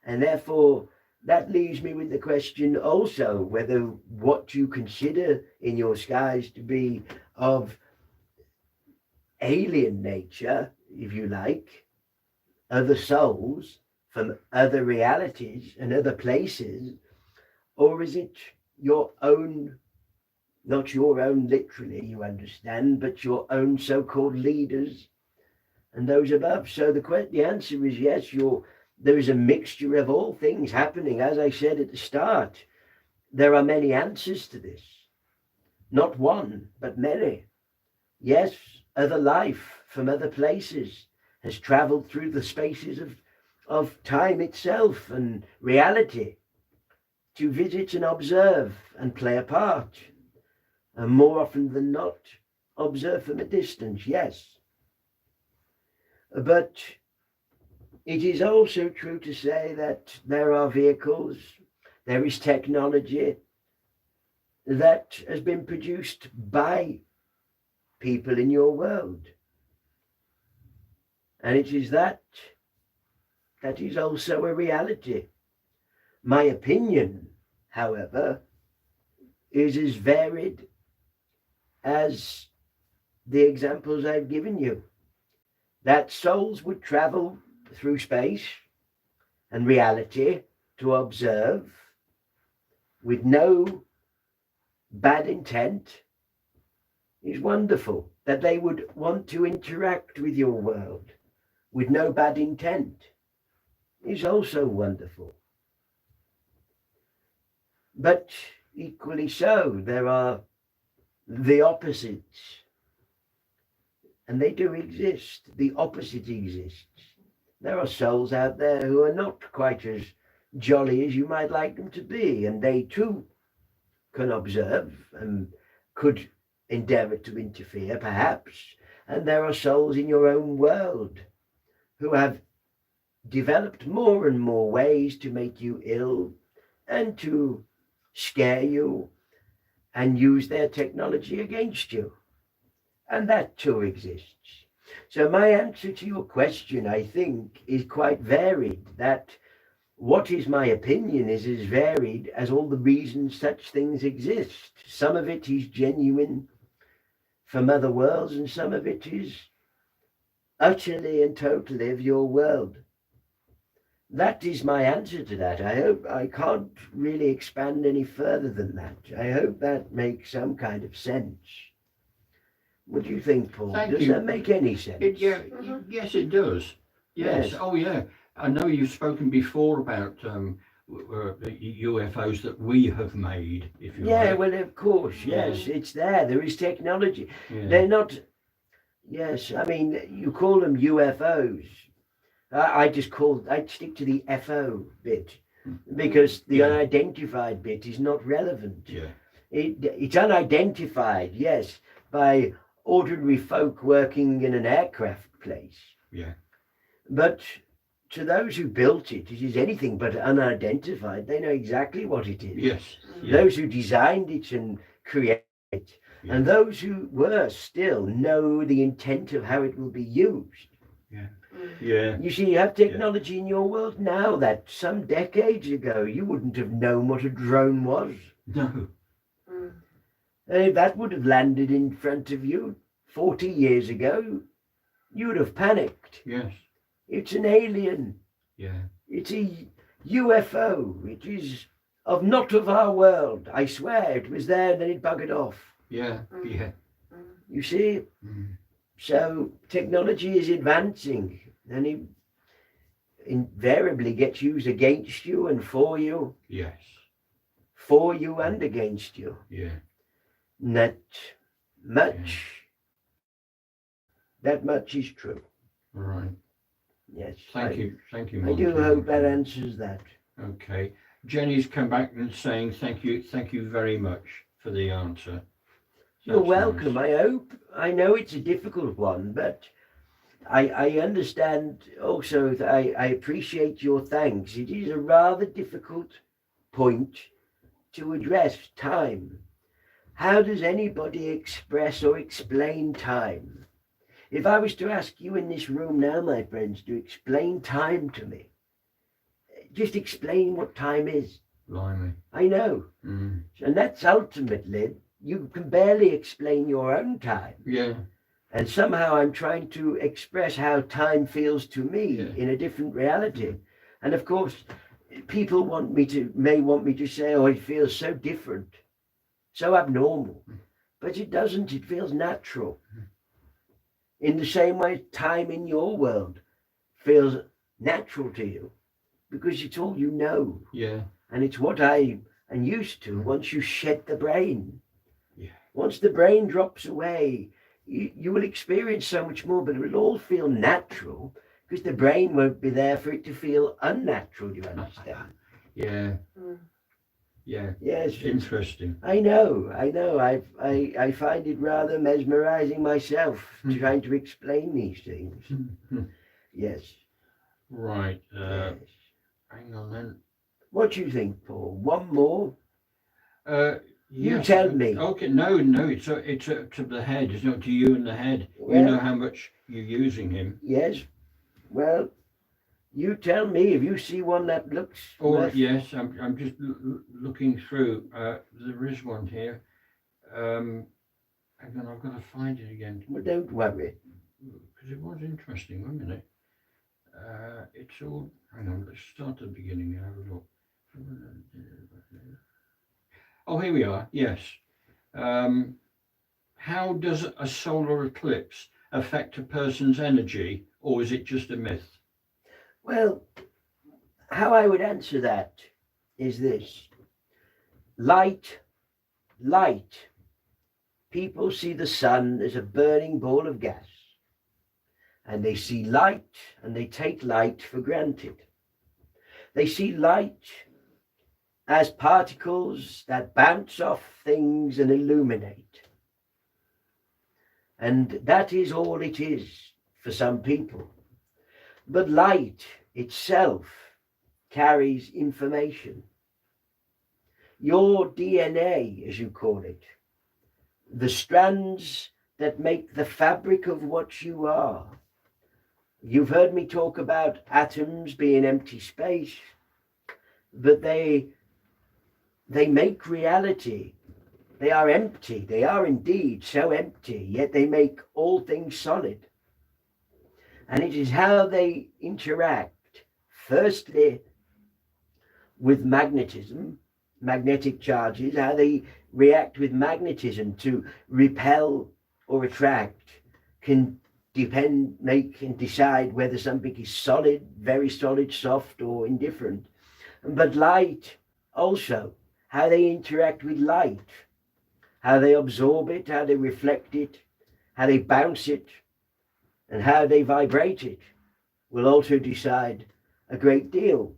And therefore that leaves me with the question also whether what you consider in your skies to be of alien nature, if you like, other souls from other realities and other places, or is it your own, not your own literally, you understand, but your own so-called leaders and those above? So the answer is yes, there is a mixture of all things happening. As I said at the start, there are many answers to this. Not one, but many. Yes, other life from other places has traveled through the spaces of time itself and reality to visit and observe and play a part. And more often than not, observe from a distance, yes. But it is also true to say that there are vehicles, there is technology that has been produced by people in your world. And it is that is also a reality. My opinion, however, is as varied as the examples I've given you. That souls would travel through space and reality to observe with no bad intent is wonderful. That they would want to interact with your world with no bad intent is also wonderful. But equally so, there are the opposites, and they do exist. The opposite exists. There are souls out there who are not quite as jolly as you might like them to be, and they too can observe and could endeavor to interfere, perhaps. And there are souls in your own world who have developed more and more ways to make you ill and to scare you, and use their technology against you. And that too exists. So my answer to your question, I think, is quite varied. That what is my opinion is as varied as all the reasons such things exist. Some of it is genuine from other worlds, and some of it is utterly and totally of your world. That is my answer to that. I hope I can't really expand any further than that. I hope that makes some kind of sense. What do you think, Paul? Thank Does you. that make any sense? Yes, it does. Yes. Yes. Oh, yeah. I know you've spoken before about UFOs that we have made, if you Yeah, like. well, of course, yes, it's there. There is technology. Yeah. They're not, yes, I mean, you call them UFOs. I'd stick to the FO bit because the Yeah. unidentified bit is not relevant. Yeah. It's unidentified, yes, by ordinary folk working in an aircraft place. Yeah. But to those who built it, it is anything but unidentified. They know exactly what it is. Yes. Yeah. Those who designed it and created it, Yeah. and those who were still know the intent of how it will be used. Yeah. You see, you have technology in your world now that some decades ago you wouldn't have known what a drone was. No. And if that would have landed in front of you 40 years ago, you would have panicked. Yes. It's an alien. Yeah. It's a UFO. It is not of our world. I swear it was there and then it buggered off. Yeah. Yeah. You see? Mm. So technology is advancing and it invariably gets used against you and for you. Yes. For you and against you. Yeah. That much is true. Right. Yes. Thank you. Thank you. I do Monty. hope that answers that. Okay. Jenny's come back and saying thank you very much for the answer. You're That's welcome. nice. I know it's a difficult one, but I understand also that I appreciate your thanks. It is a rather difficult point to address, time. How does anybody express or explain time? If I was to ask you in this room now, my friends, to explain time to me, just explain what time is. Blimey. I know. Mm. And that's ultimately, you can barely explain your own time. Yeah. And somehow I'm trying to express how time feels to me in a different reality. And of course, people may want me to say, oh, it feels so different, so abnormal. But it doesn't, it feels natural. In the same way, time in your world feels natural to you because it's all you know. Yeah. And it's what I am used to once you shed the brain. Yeah. Once the brain drops away, you will experience so much more, but it will all feel natural because the brain won't be there for it to feel unnatural, you understand? Yeah. Yeah. Yes. Interesting. I know. I find it rather mesmerizing myself trying to explain these things. Yes. Right. Yes. Hang on then. What do you think, Paul? One more? You Yes. tell me. Okay. No. It's up to the head. It's not to you and the head. Well, you know how much you're using him. Yes. Well, you tell me if you see one that looks. Or yes, I'm just looking through. There is one here. Hang on, I've got to find it again. Well, don't worry. Because it was interesting, wasn't it? It's all. Hang on, let's start at the beginning and have a look. Oh, here we are. Yes. How does a solar eclipse affect a person's energy, or is it just a myth? Well, how I would answer that is this. Light. People see the sun as a burning ball of gas. And they see light and they take light for granted. They see light as particles that bounce off things and illuminate. And that is all it is for some people. But light itself carries information. your DNA, as you call it, the strands that make the fabric of what you are. You've heard me talk about atoms being empty space, but they make reality. They are empty. They are indeed so empty, yet they make all things solid. And it is how they interact, firstly, with magnetism, magnetic charges, how they react with magnetism to repel or attract, can make and decide whether something is solid, very solid, soft, or indifferent. But light also, how they interact with light, how they absorb it, how they reflect it, how they bounce it, and how they vibrate it, will also decide a great deal.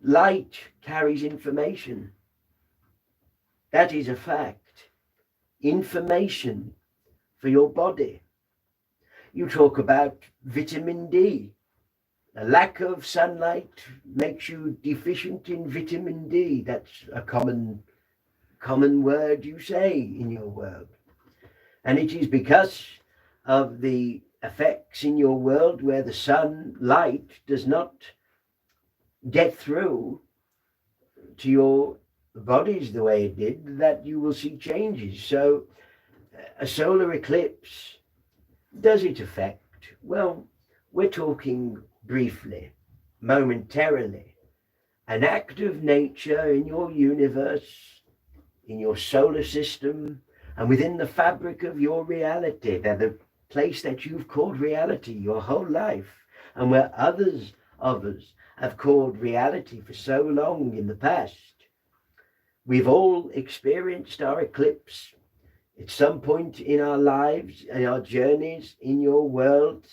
Light carries information. That is a fact. Information for your body. You talk about vitamin D. A lack of sunlight makes you deficient in vitamin D. That's a common word you say in your world. And it is because of the effects in your world where the sunlight does not get through to your bodies the way it did, that you will see changes. So a solar eclipse, does it affect? Well, we're talking briefly, momentarily, an act of nature in your universe, in your solar system, and within the fabric of your reality, that the place that you've called reality your whole life, and where others of us have called reality for so long in the past. We've all experienced our eclipse at some point in our lives and our journeys in your world,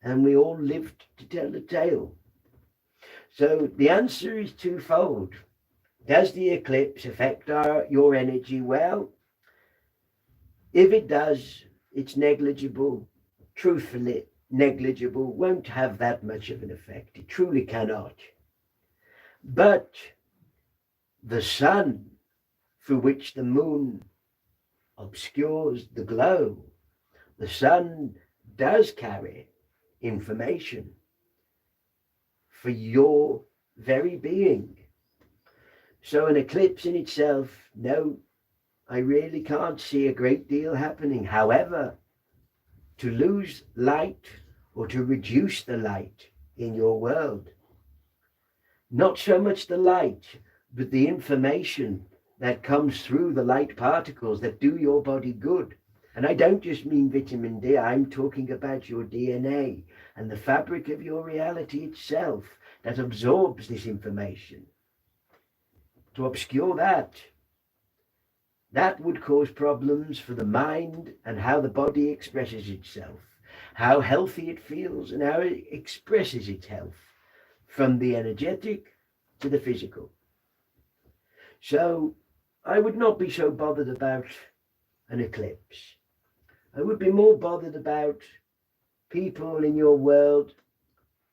and we all lived to tell the tale. So the answer is twofold. Does the eclipse affect your energy? Well, if it does, it's negligible. Truthfully, negligible, won't have that much of an effect. It truly cannot. But the sun, through which the moon obscures the glow, the sun does carry information for your very being. So an eclipse in itself, no, I really can't see a great deal happening. However, to lose light or to reduce the light in your world, not so much the light, but the information that comes through the light particles that do your body good. And I don't just mean vitamin D, I'm talking about your DNA and the fabric of your reality itself that absorbs this information. To obscure that would cause problems for the mind and how the body expresses itself, how healthy it feels and how it expresses its health, from the energetic to the physical. So I would not be so bothered about an eclipse. I would be more bothered about people in your world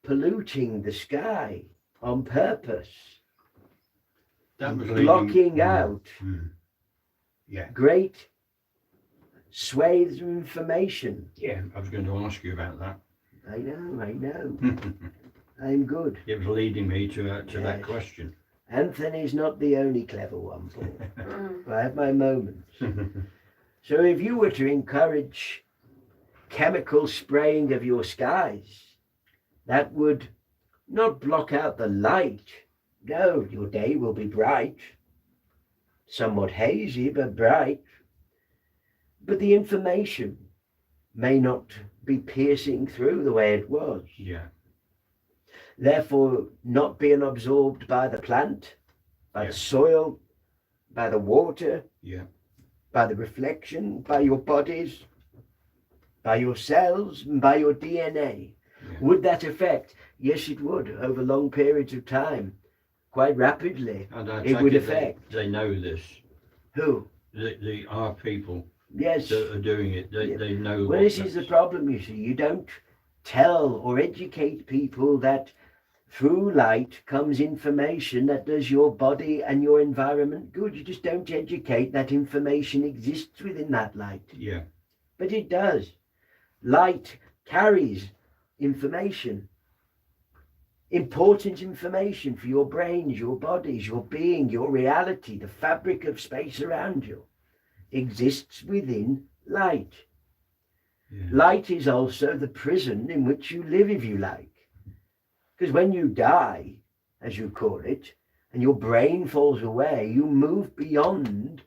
polluting the sky on purpose, That was blocking out Yeah. great swathes of information. Yeah, I was going to ask you about that. I know. I'm good. It was leading me to that Yes. question. Anthony's not the only clever one, Paul. I have my moments. So if you were to encourage chemical spraying of your skies, that would not block out the light. No, your day will be bright, somewhat hazy, but bright. But the information may not be piercing through the way it was. Yeah. Therefore, not being absorbed by the plant, by the soil, by the water, by the reflection, by your bodies, by your cells, and by your DNA. Would that affect? Yes, it would, over long periods of time, quite rapidly. And I it take would it affect. They know this. Who? Our people Yes. that are doing it. They know. Well, this is the problem, you see. You don't tell or educate people that through light comes information that does your body and your environment good. You just don't educate that information exists within that light. Yeah. But it does. Light carries information. Important information for your brains, your bodies, your being, your reality, the fabric of space around you exists within light. Yeah. Light is also the prison in which you live, if you like. Because when you die, as you call it, and your brain falls away, you move beyond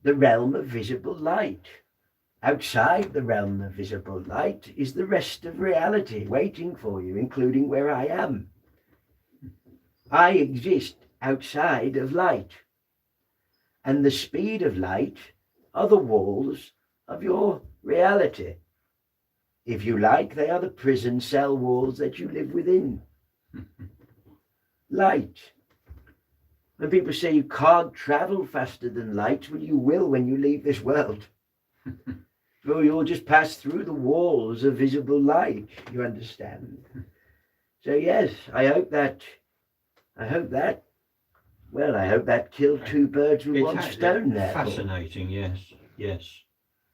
the realm of visible light. Outside the realm of visible light is the rest of reality waiting for you, including where I am. I exist outside of light. And the speed of light are the walls of your reality. If you like, they are the prison cell walls that you live within. Light. When people say you can't travel faster than light, well, you will when you leave this world. So you'll just pass through the walls of visible light, you understand? So yes, I hope that killed two birds with one stone there. Fascinating, yes, yes.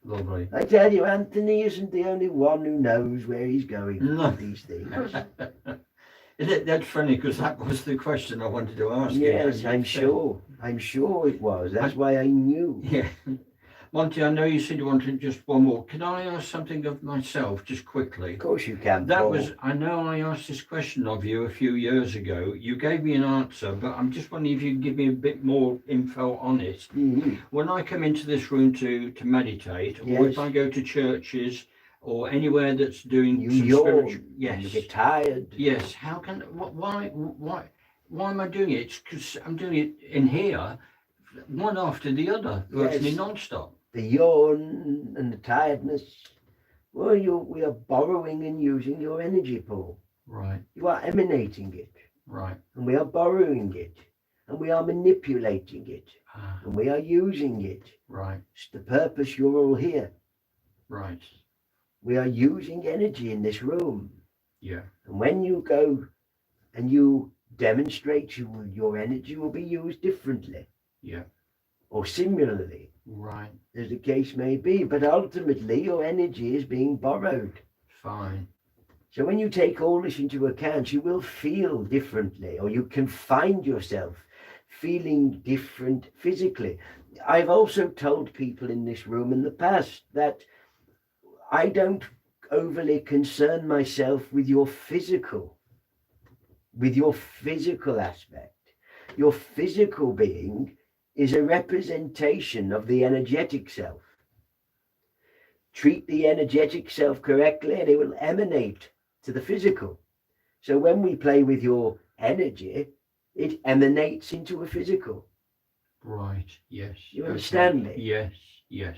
Lovely. I tell you, Anthony isn't the only one who knows where he's going No. with these things. That's funny because that was the question I wanted to ask you. Yes, I'm sure it was. That's why I knew. Yeah. Monty, I know you said you wanted just one more. Can I ask something of myself just quickly? Of course you can. That Paul. was, I know I asked this question of you a few years ago. You gave me an answer, but I'm just wondering if you can give me a bit more info on it. Mhm. When I come into this room to meditate, or if Yes. I go to churches or anywhere that's doing You some yawn. spiritual, yes, You get tired. yes. How can? Why am I doing it? It's because I'm doing it in here, one after the other, virtually Yes. non-stop. The yawn and the tiredness. Well, we are borrowing and using your energy, Paul. Right, You are emanating it, right. and we are borrowing it, and we are manipulating it, Ah, and we are using it. right, It's the purpose you're all here. right. We are using energy in this room. Yeah, And when you go and you demonstrate, your energy will be used differently yeah. or similarly, Right, as the case may be. But ultimately, your energy is being borrowed. fine. So when you take all this into account, you will feel differently, or you can find yourself feeling different physically. I've also told people in this room in the past that I don't overly concern myself with your physical aspect. Your physical being is a representation of the energetic self. Treat the energetic self correctly and it will emanate to the physical. So when we play with your energy, it emanates into a physical. Right, yes. You understand okay. me? Yes, yes.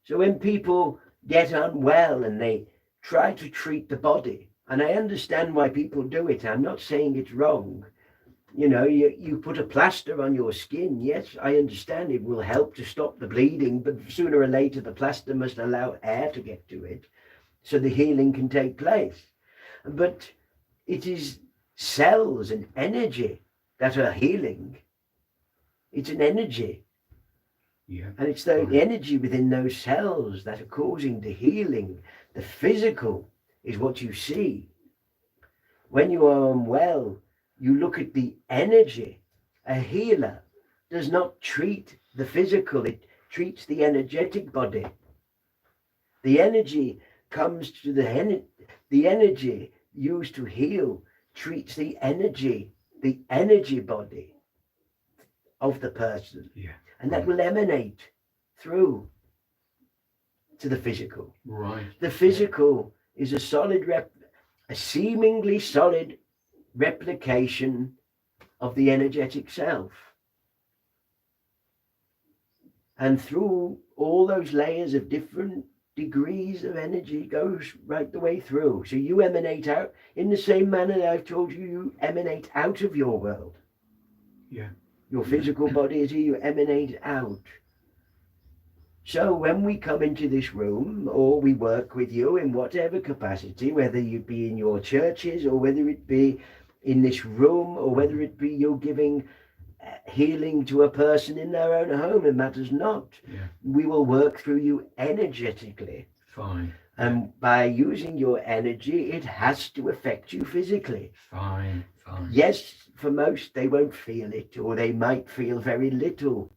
So when people get unwell and they try to treat the body, and I understand why people do it, I'm not saying it's wrong. You know, you put a plaster on your skin. Yes, I understand it will help to stop the bleeding, but sooner or later the plaster must allow air to get to it so the healing can take place. But it is cells and energy that are healing. It's an energy. Yeah. And it's the Right. energy within those cells that are causing the healing. The physical is what you see. When you are unwell, you look at the energy. A healer does not treat the physical, it treats the energetic body. The energy comes to the energy used to heal treats the energy body of the person. Yeah. And that will emanate through to the physical. Right. The physical is a seemingly solid replication of the energetic self. And through all those layers of different degrees of energy goes right the way through. So you emanate out in the same manner that I've told you, you emanate out of your world. Yeah. Your physical body is here, you emanate out. So when we come into this room, or we work with you in whatever capacity, whether you be in your churches, or whether it be in this room, or whether it be you're giving healing to a person in their own home, it matters not. Yeah. We will work through you energetically. Fine. And by using your energy, it has to affect you physically. Fine. Fine. Yes, for most, they won't feel it, or they might feel very little,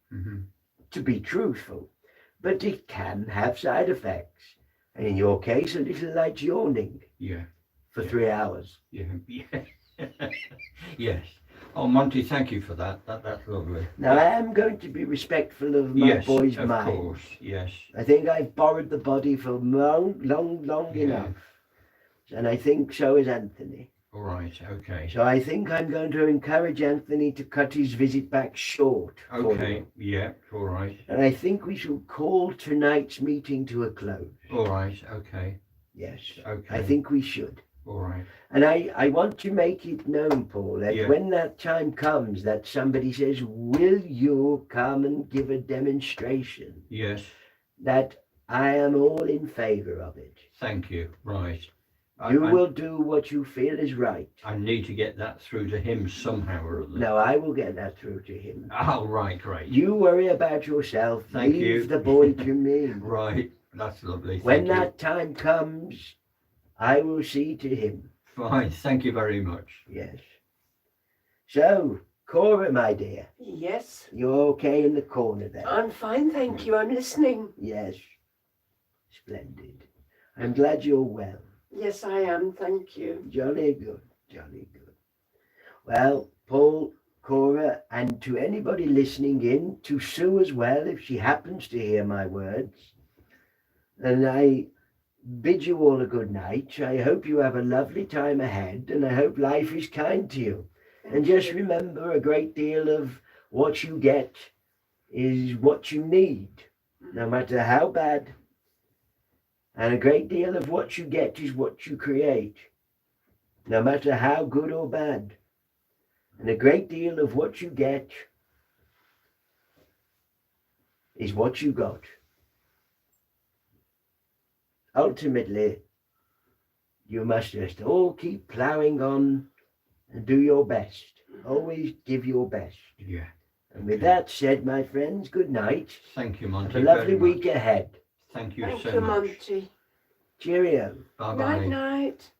to be truthful. But it can have side effects. And in your case, a little light yawning. Yeah. For 3 hours. Yeah. Yeah. Yes. Oh, Monty, thank you for that. That's lovely. Now, I am going to be respectful of my Yes, boy's of mind. course. Yes. I think I've borrowed the body for long Yeah. enough. And I think so is Anthony. All right. Okay. So I think I'm going to encourage Anthony to cut his visit back short. for Okay. you. Yeah. All right. And I think we shall call tonight's meeting to a close. All right. Okay. Yes. Okay. I think we should. All right. And I want to make it known, Paul, that Yeah. when that time comes that somebody says, will you come and give a demonstration, Yes. that I am all in favor of it. Thank you. Right. You will do what you feel is right. I need to get that through to him somehow or other. No, I will get that through to him. Oh, right. Great. You worry about yourself. Thank Leave you. the boy to me. Right. That's lovely. When Thank you. that time comes, I will see to him. Fine. Thank you very much. Yes. So, Cora, my dear, Yes, you're okay in the corner there? I'm fine, thank you. I'm listening. Yes. Splendid. I'm glad you're well. Yes, I am, thank you. Jolly good. Jolly good. Well, Paul, Cora, and to anybody listening in, to Sue as well, if she happens to hear my words. And I bid you all a good night. I hope you have a lovely time ahead, and I hope life is kind to you. And just remember, a great deal of what you get is what you need, no matter how bad. And a great deal of what you get is what you create, no matter how good or bad. And a great deal of what you get is what you got. Ultimately, you must just all keep ploughing on and do your best. Always give your best. Yeah. And with that said, my friends, good night. Thank you, Monty. Have a lovely very much. week ahead. Thank you Thank so you, much. Monty. Cheerio. Bye Night, bye. night.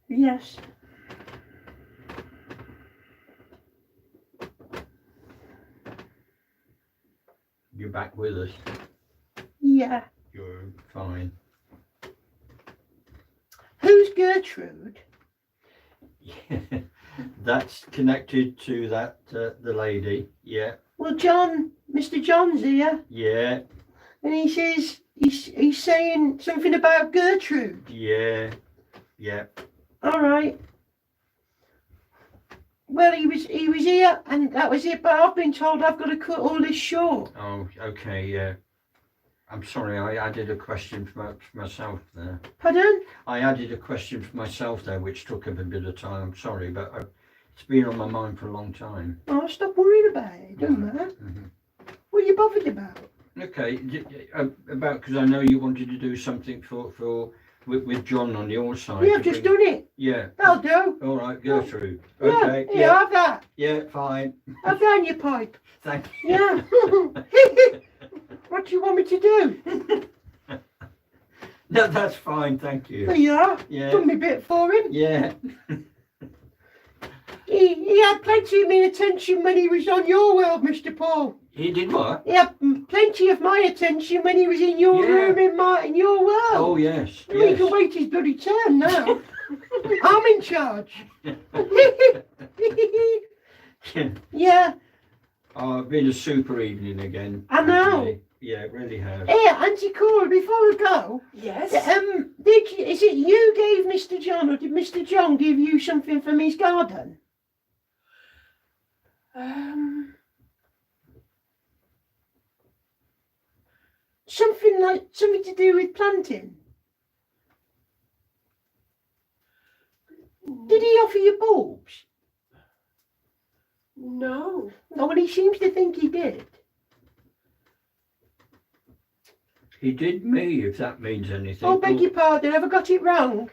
Yes. You're back with us. Yeah. You're fine. Who's Gertrude? That's connected to that the lady. Yeah. Well, John, Mr. John's here, Yeah. and he says he's saying something about Gertrude. Yeah. Yeah. All right. Well, he was here, and that was it. But I've been told I've got to cut all this short. Oh, okay. Yeah. I'm sorry. I added a question for myself there. Pardon? I added a question for myself there, which took up a bit of time. I'm sorry, but it's been on my mind for a long time. Oh, stop worrying about it. It doesn't matter. Mhm. What are you bothered about? Okay. About because I know you wanted to do something with John on your side. Yeah, I've just done it. Yeah. That'll do. All right. Go through. Yeah, Okay. here, Yeah. have that. Yeah. Fine. Have that in your pipe. Thank you. Yeah. What do you want me to do? No, that's fine. Thank There you. you are. Yeah. Done my bit for him. Yeah. He had plenty of my attention when he was on your world, Mr. Paul. He did what? He had plenty of my attention when he was in your Yeah. room in your world. Oh yes. I mean, he can Yes. wait his bloody turn now. I'm in charge. Yeah. Oh, it's been a super evening again. I know. actually. Yeah, it really has. Here, Auntie Cora, before I go, Yes. is it you gave Mr. John, or did Mr. John give you something from his garden? Something to do with planting. Did he offer you bulbs? No. No, well, he seems to think he did. He did me, if that means anything. Oh, beg your pardon, have I got it wrong?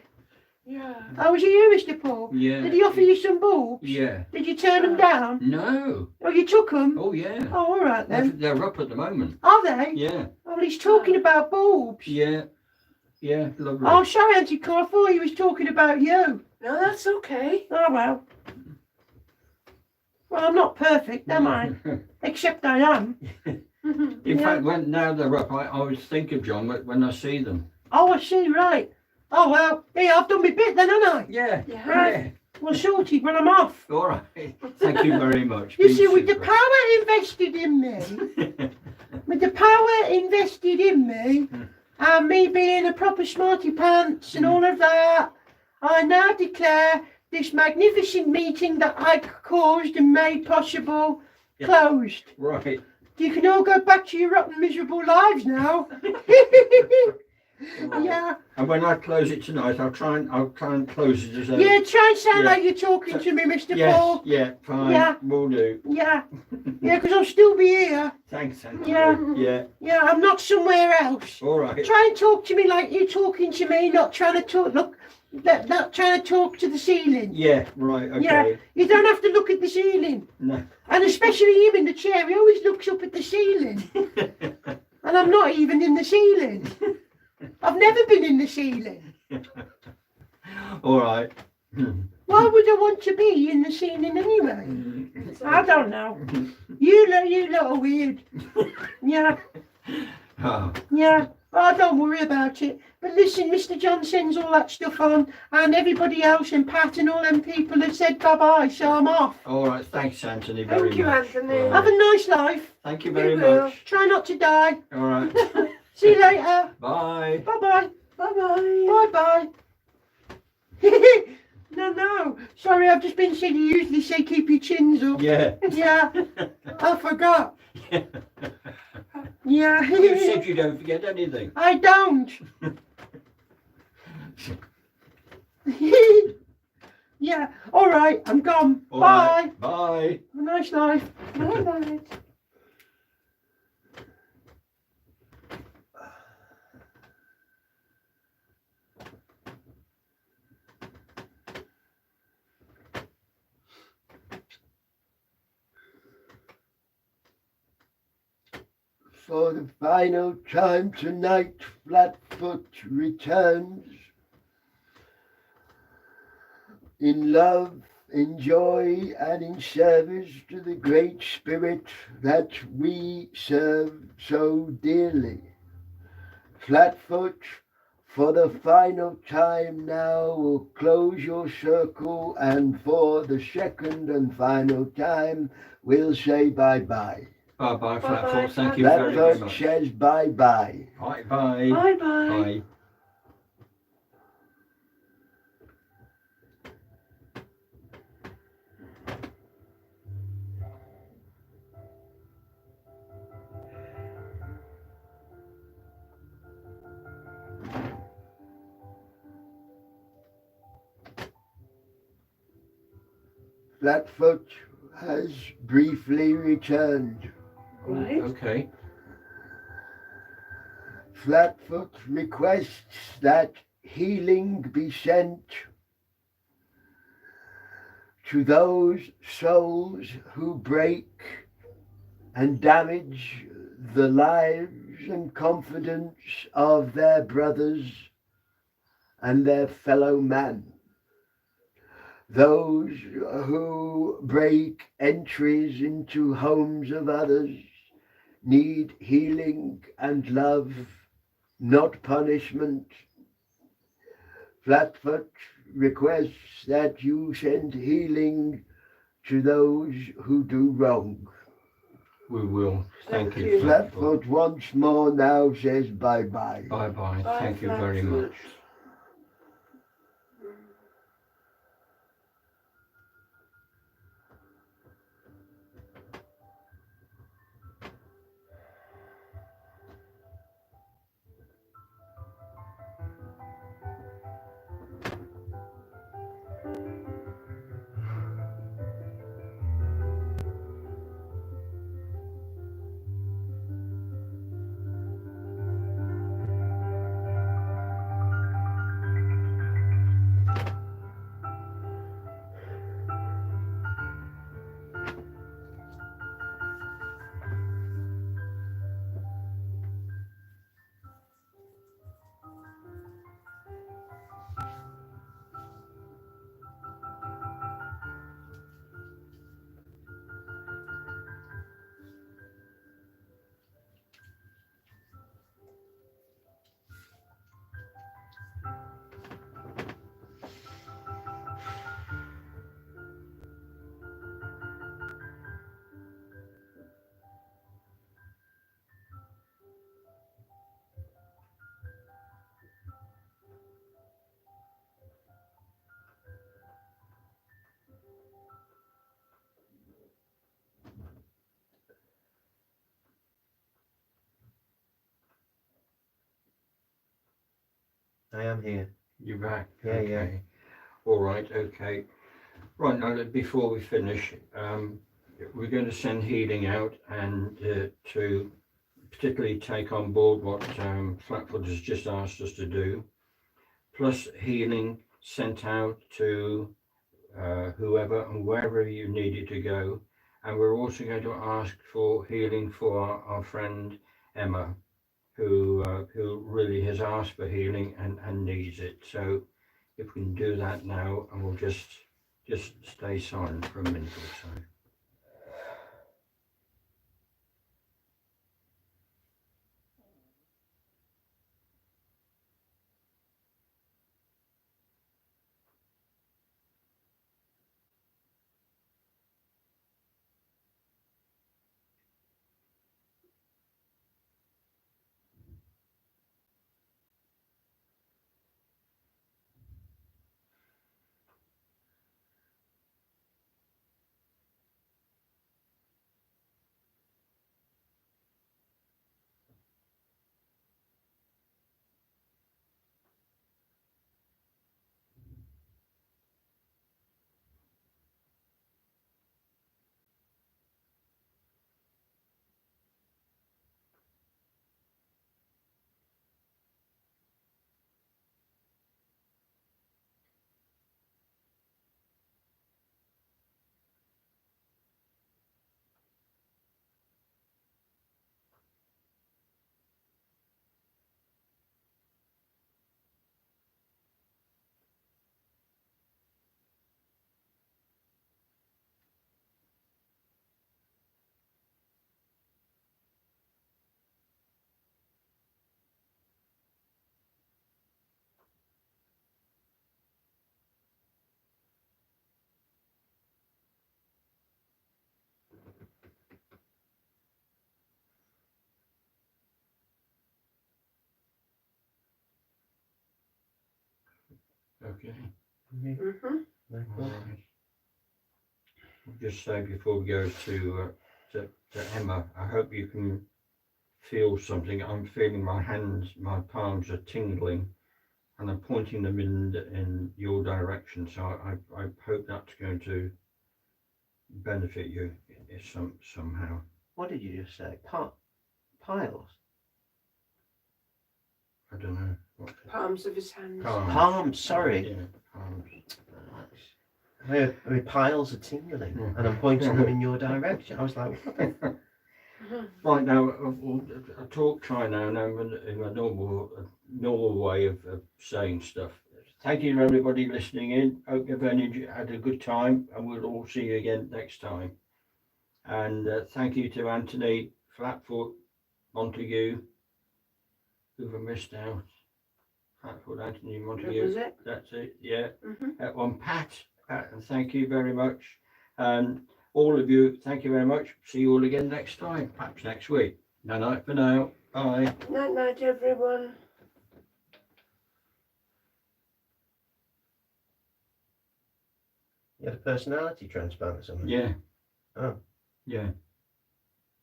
Yeah. Oh, was it you, Mr. Paul? Yeah. Did he offer you some bulbs? Yeah. Did you turn them down? No. Oh, you took them? Oh, yeah. Oh, all right then. They're up at the moment. Are they? Yeah. Oh, well, he's talking about bulbs. Yeah. Yeah, lovely. Oh, sorry, Auntie Cora, I thought he was talking about you. No, that's okay. Oh, well. Well, I'm not perfect, am I? Except I am. In fact, now they're up, I always think of John when I see them. Oh, I see, right. Oh, well, yeah, I've done my bit then, haven't I? Yeah. Yeah. Right. Well, sorted when I'm off. All right. Thank you very much. You Been see, with the super. power invested in me, with the power invested in me, and me being a proper smarty pants and all of that, I now declare this magnificent meeting that I caused and made possible Yeah. closed. Right. You can all go back to your rotten, miserable lives now. Yeah, And when I close it tonight, I'll try and close it as a. yeah. Try and sound Yeah. like you're talking to me, Mr. Yes. Paul. Yeah. Fine. Yeah. Will do. Yeah, yeah, because I'll still be here. Thanks, Anthony. Yeah. Yeah. Yeah, I'm not somewhere else. All right. Try and talk to me like you're talking to me, not trying to talk. Look, not trying to talk to the ceiling. Yeah. Right. Okay. Yeah, you don't have to look at the ceiling, No. and especially him in the chair. He always looks up at the ceiling, and I'm not even in the ceiling. I've never been in the ceiling. All right. Why would I want to be in the ceiling anyway? I don't know. You lot are weird. Yeah, Oh, yeah. Oh, don't worry about it. But listen, Mr. John sends all that stuff on, and everybody else and Pat and all them people have said bye-bye, so I'm off. all right. Thanks, Anthony. Very Thank you, much. Anthony. All Have right. a nice life. Thank you very You will. much. Try not to die. All right. See you later. Bye. Bye-bye. Bye-bye. Bye-bye. No. Sorry, I've just been saying you usually say keep your chins up. Yeah. Yeah, I forgot. Yeah. You said you don't forget anything. I don't. Yeah. All right, I'm gone. All Bye. right. Bye. Have a nice life. Bye-bye. For the final time tonight, Flatfoot returns. In love, in joy, and in service to the Great Spirit that we serve so dearly. Flatfoot, for the final time now, will close your circle, and for the second and final time, we'll say bye-bye. Bye-bye, Bye-bye, Flatfoot. Thank you very, very Flatfoot much. says bye-bye. Bye-bye. Bye-bye. Bye. Flatfoot has briefly returned. Right. Okay. Flatfoot requests that healing be sent to those souls who break and damage the lives and confidence of their brothers and their fellow man. Those who break entries into homes of others need healing and love, not punishment. Flatfoot requests that you send healing to those who do wrong. We will. Thank Thank you, you. Flatfoot. Flatfoot once more now says bye-bye. Bye-bye. Bye, Thank you very Flatfoot. much. I am here. You're back. Yeah, okay. yeah. All right. Okay. Right now, before we finish, we're going to send healing out and to particularly take on board what Flatfoot has just asked us to do, plus healing sent out to whoever and wherever you needed to go. And we're also going to ask for healing for our friend Emma, who really has asked for healing and needs it. So if we can do that now, and we'll just stay silent for a minute or so. Okay. Mm-hmm. No All problem. right. I'll just say before we go to Emma, I hope you can feel something. I'm feeling my hands, my palms are tingling, and I'm pointing them in your direction. So I hope that's going to benefit you somehow. What did you just say? Piles? I don't know. What Palms of his hands. Palms, sorry. Yeah, palms. My piles are tingling, and I'm pointing them in your direction. I was like, what the Right now, I'll try now in my normal way of saying stuff. Thank you to everybody listening in. Hope you've had a good time, and we'll all see you again next time. And thank you to Anthony, Flatfoot, Montague, who've I missed out. Flatfoot, Anthony, Montague. That was it. That's it, yeah. Mm-hmm. Pat, and thank you very much. And all of you, thank you very much. See you all again next time, perhaps next week. Night night for now. Bye. Night night, everyone. You had a personality transplant or something? Yeah. Oh. Yeah.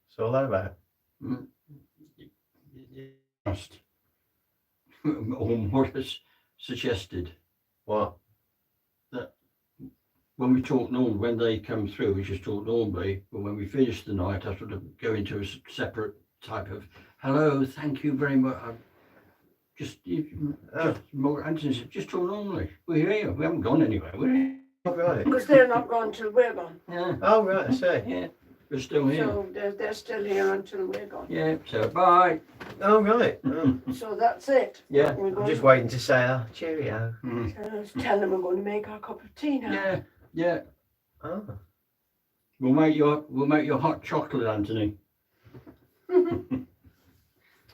So all that about? Just or more is suggested What? that when we talk normally, when they come through, we just talk normally, but when we finish the night, I sort of go into a separate type of hello, thank you very much. Just more Anthony said, just talk normally. We're here. We haven't gone anywhere. We're here. Oh, right. Because they're not gone till we're gone. Yeah. Oh, right, I see. Yeah. We're still here. So they're still here until we're gone. Yeah. So bye. Oh, right. Oh. So that's it. Yeah. We're I'm going just waiting to say, cheerio. Mm. tell them we're going to make our cup of tea now. Yeah. Yeah. Oh. We'll make your hot chocolate, Anthony.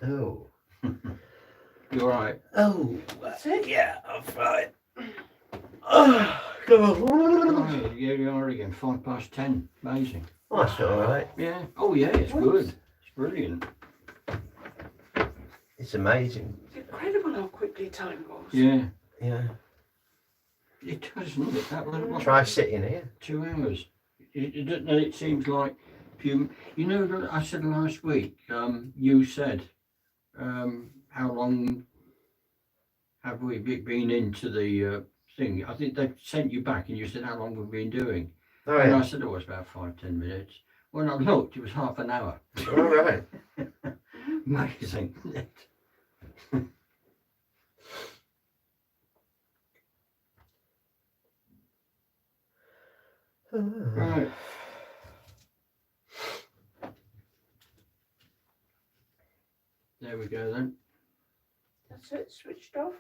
Oh. You all right? Oh. That's it. Yeah, I'm fine. Oh, come on. Oh, yeah, you are again. 10:05. Amazing. Oh, that's all right. Yeah. Oh, yeah. It's good. It's brilliant. It's amazing. It's incredible how quickly time goes. Yeah. Yeah. It does, doesn't it? That was what, Try sitting here. 2 hours. It seems like you know. I said last week. You said how long have we been into the thing? I think they sent you back and you said, how long have we been doing? Oh, And I yeah. said, oh, it's about 5-10 minutes. When I looked, it was half an hour. All right. Amazing, isn't it? Right. There we go then. That's it, switched off.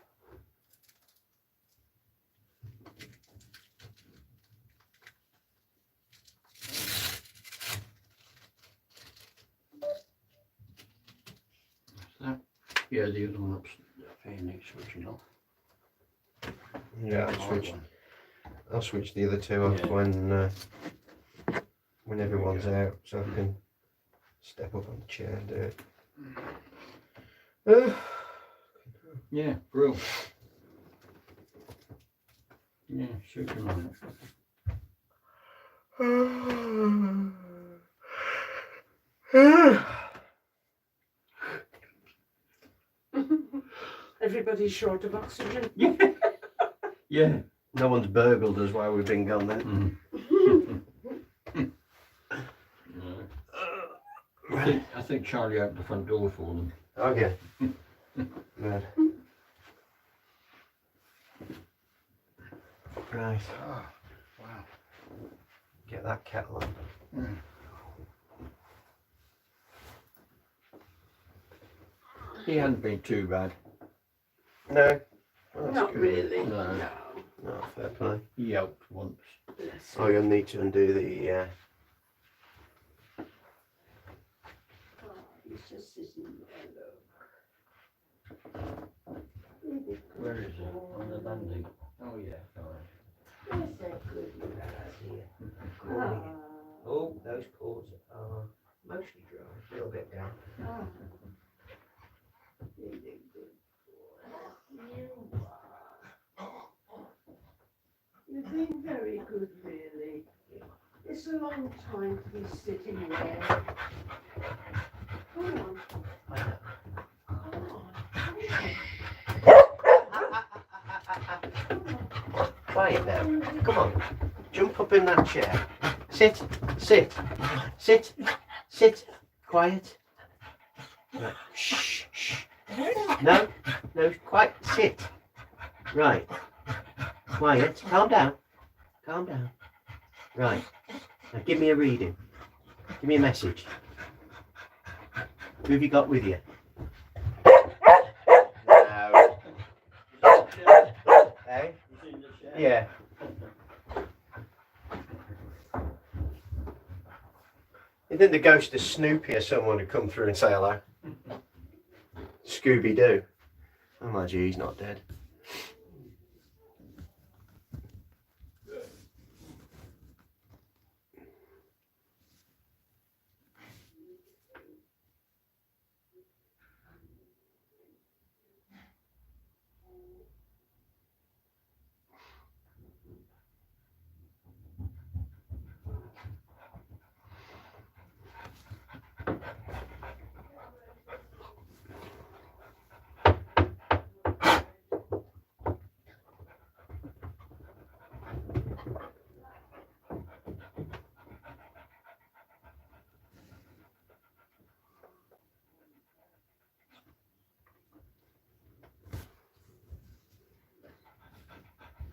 That. Yeah, the other one up here needs switching off. Yeah, I'll switch the other two off when everyone's out, so I can step up on the chair and do it. Yeah, grill. Yeah, shooting on it. Everybody's short of oxygen. Yeah. No one's burgled us while we've been gone then. No. I think Charlie opened the front door for them. Okay. Right. Right. Oh, wow. Get that kettle on. He hadn't been too bad. No. Well, that's Not good. really. No. No, fair play. He helped once. Bless Oh, you'll need to undo the. Oh, he's just sitting there, look. Where is it? On the landing. Oh yeah, fine. Yes, they're good. Calling it. Oh, those cords are mostly dry. A little bit down. Ah. Really good boy. You are. You've been very good, really. It's a long time to be sitting there. Come on. Come on. Quiet now. Come on. Jump up in that chair. Sit. Sit. Sit. Sit. Quiet. Right. Shh. Shh. No. No. Quiet. Sit. Right. Quiet. Calm down. Calm down. Right. Now give me a reading. Give me a message. Who have you got with you? No. Hey? Yeah. You think the ghost of Snoopy or someone would come through and say hello? Scooby-Doo. Oh my gee, he's not dead.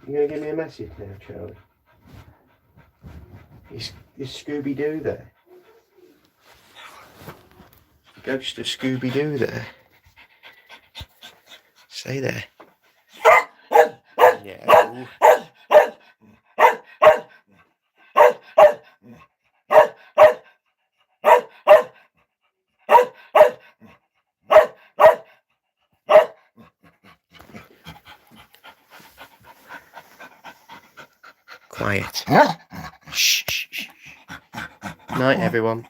You gonna give me a message now, Charlie? Is Scooby-Doo there? Ghost of Scooby-Doo there? Stay there. Yeah. Quiet. Shh, shh, shh. Night, everyone.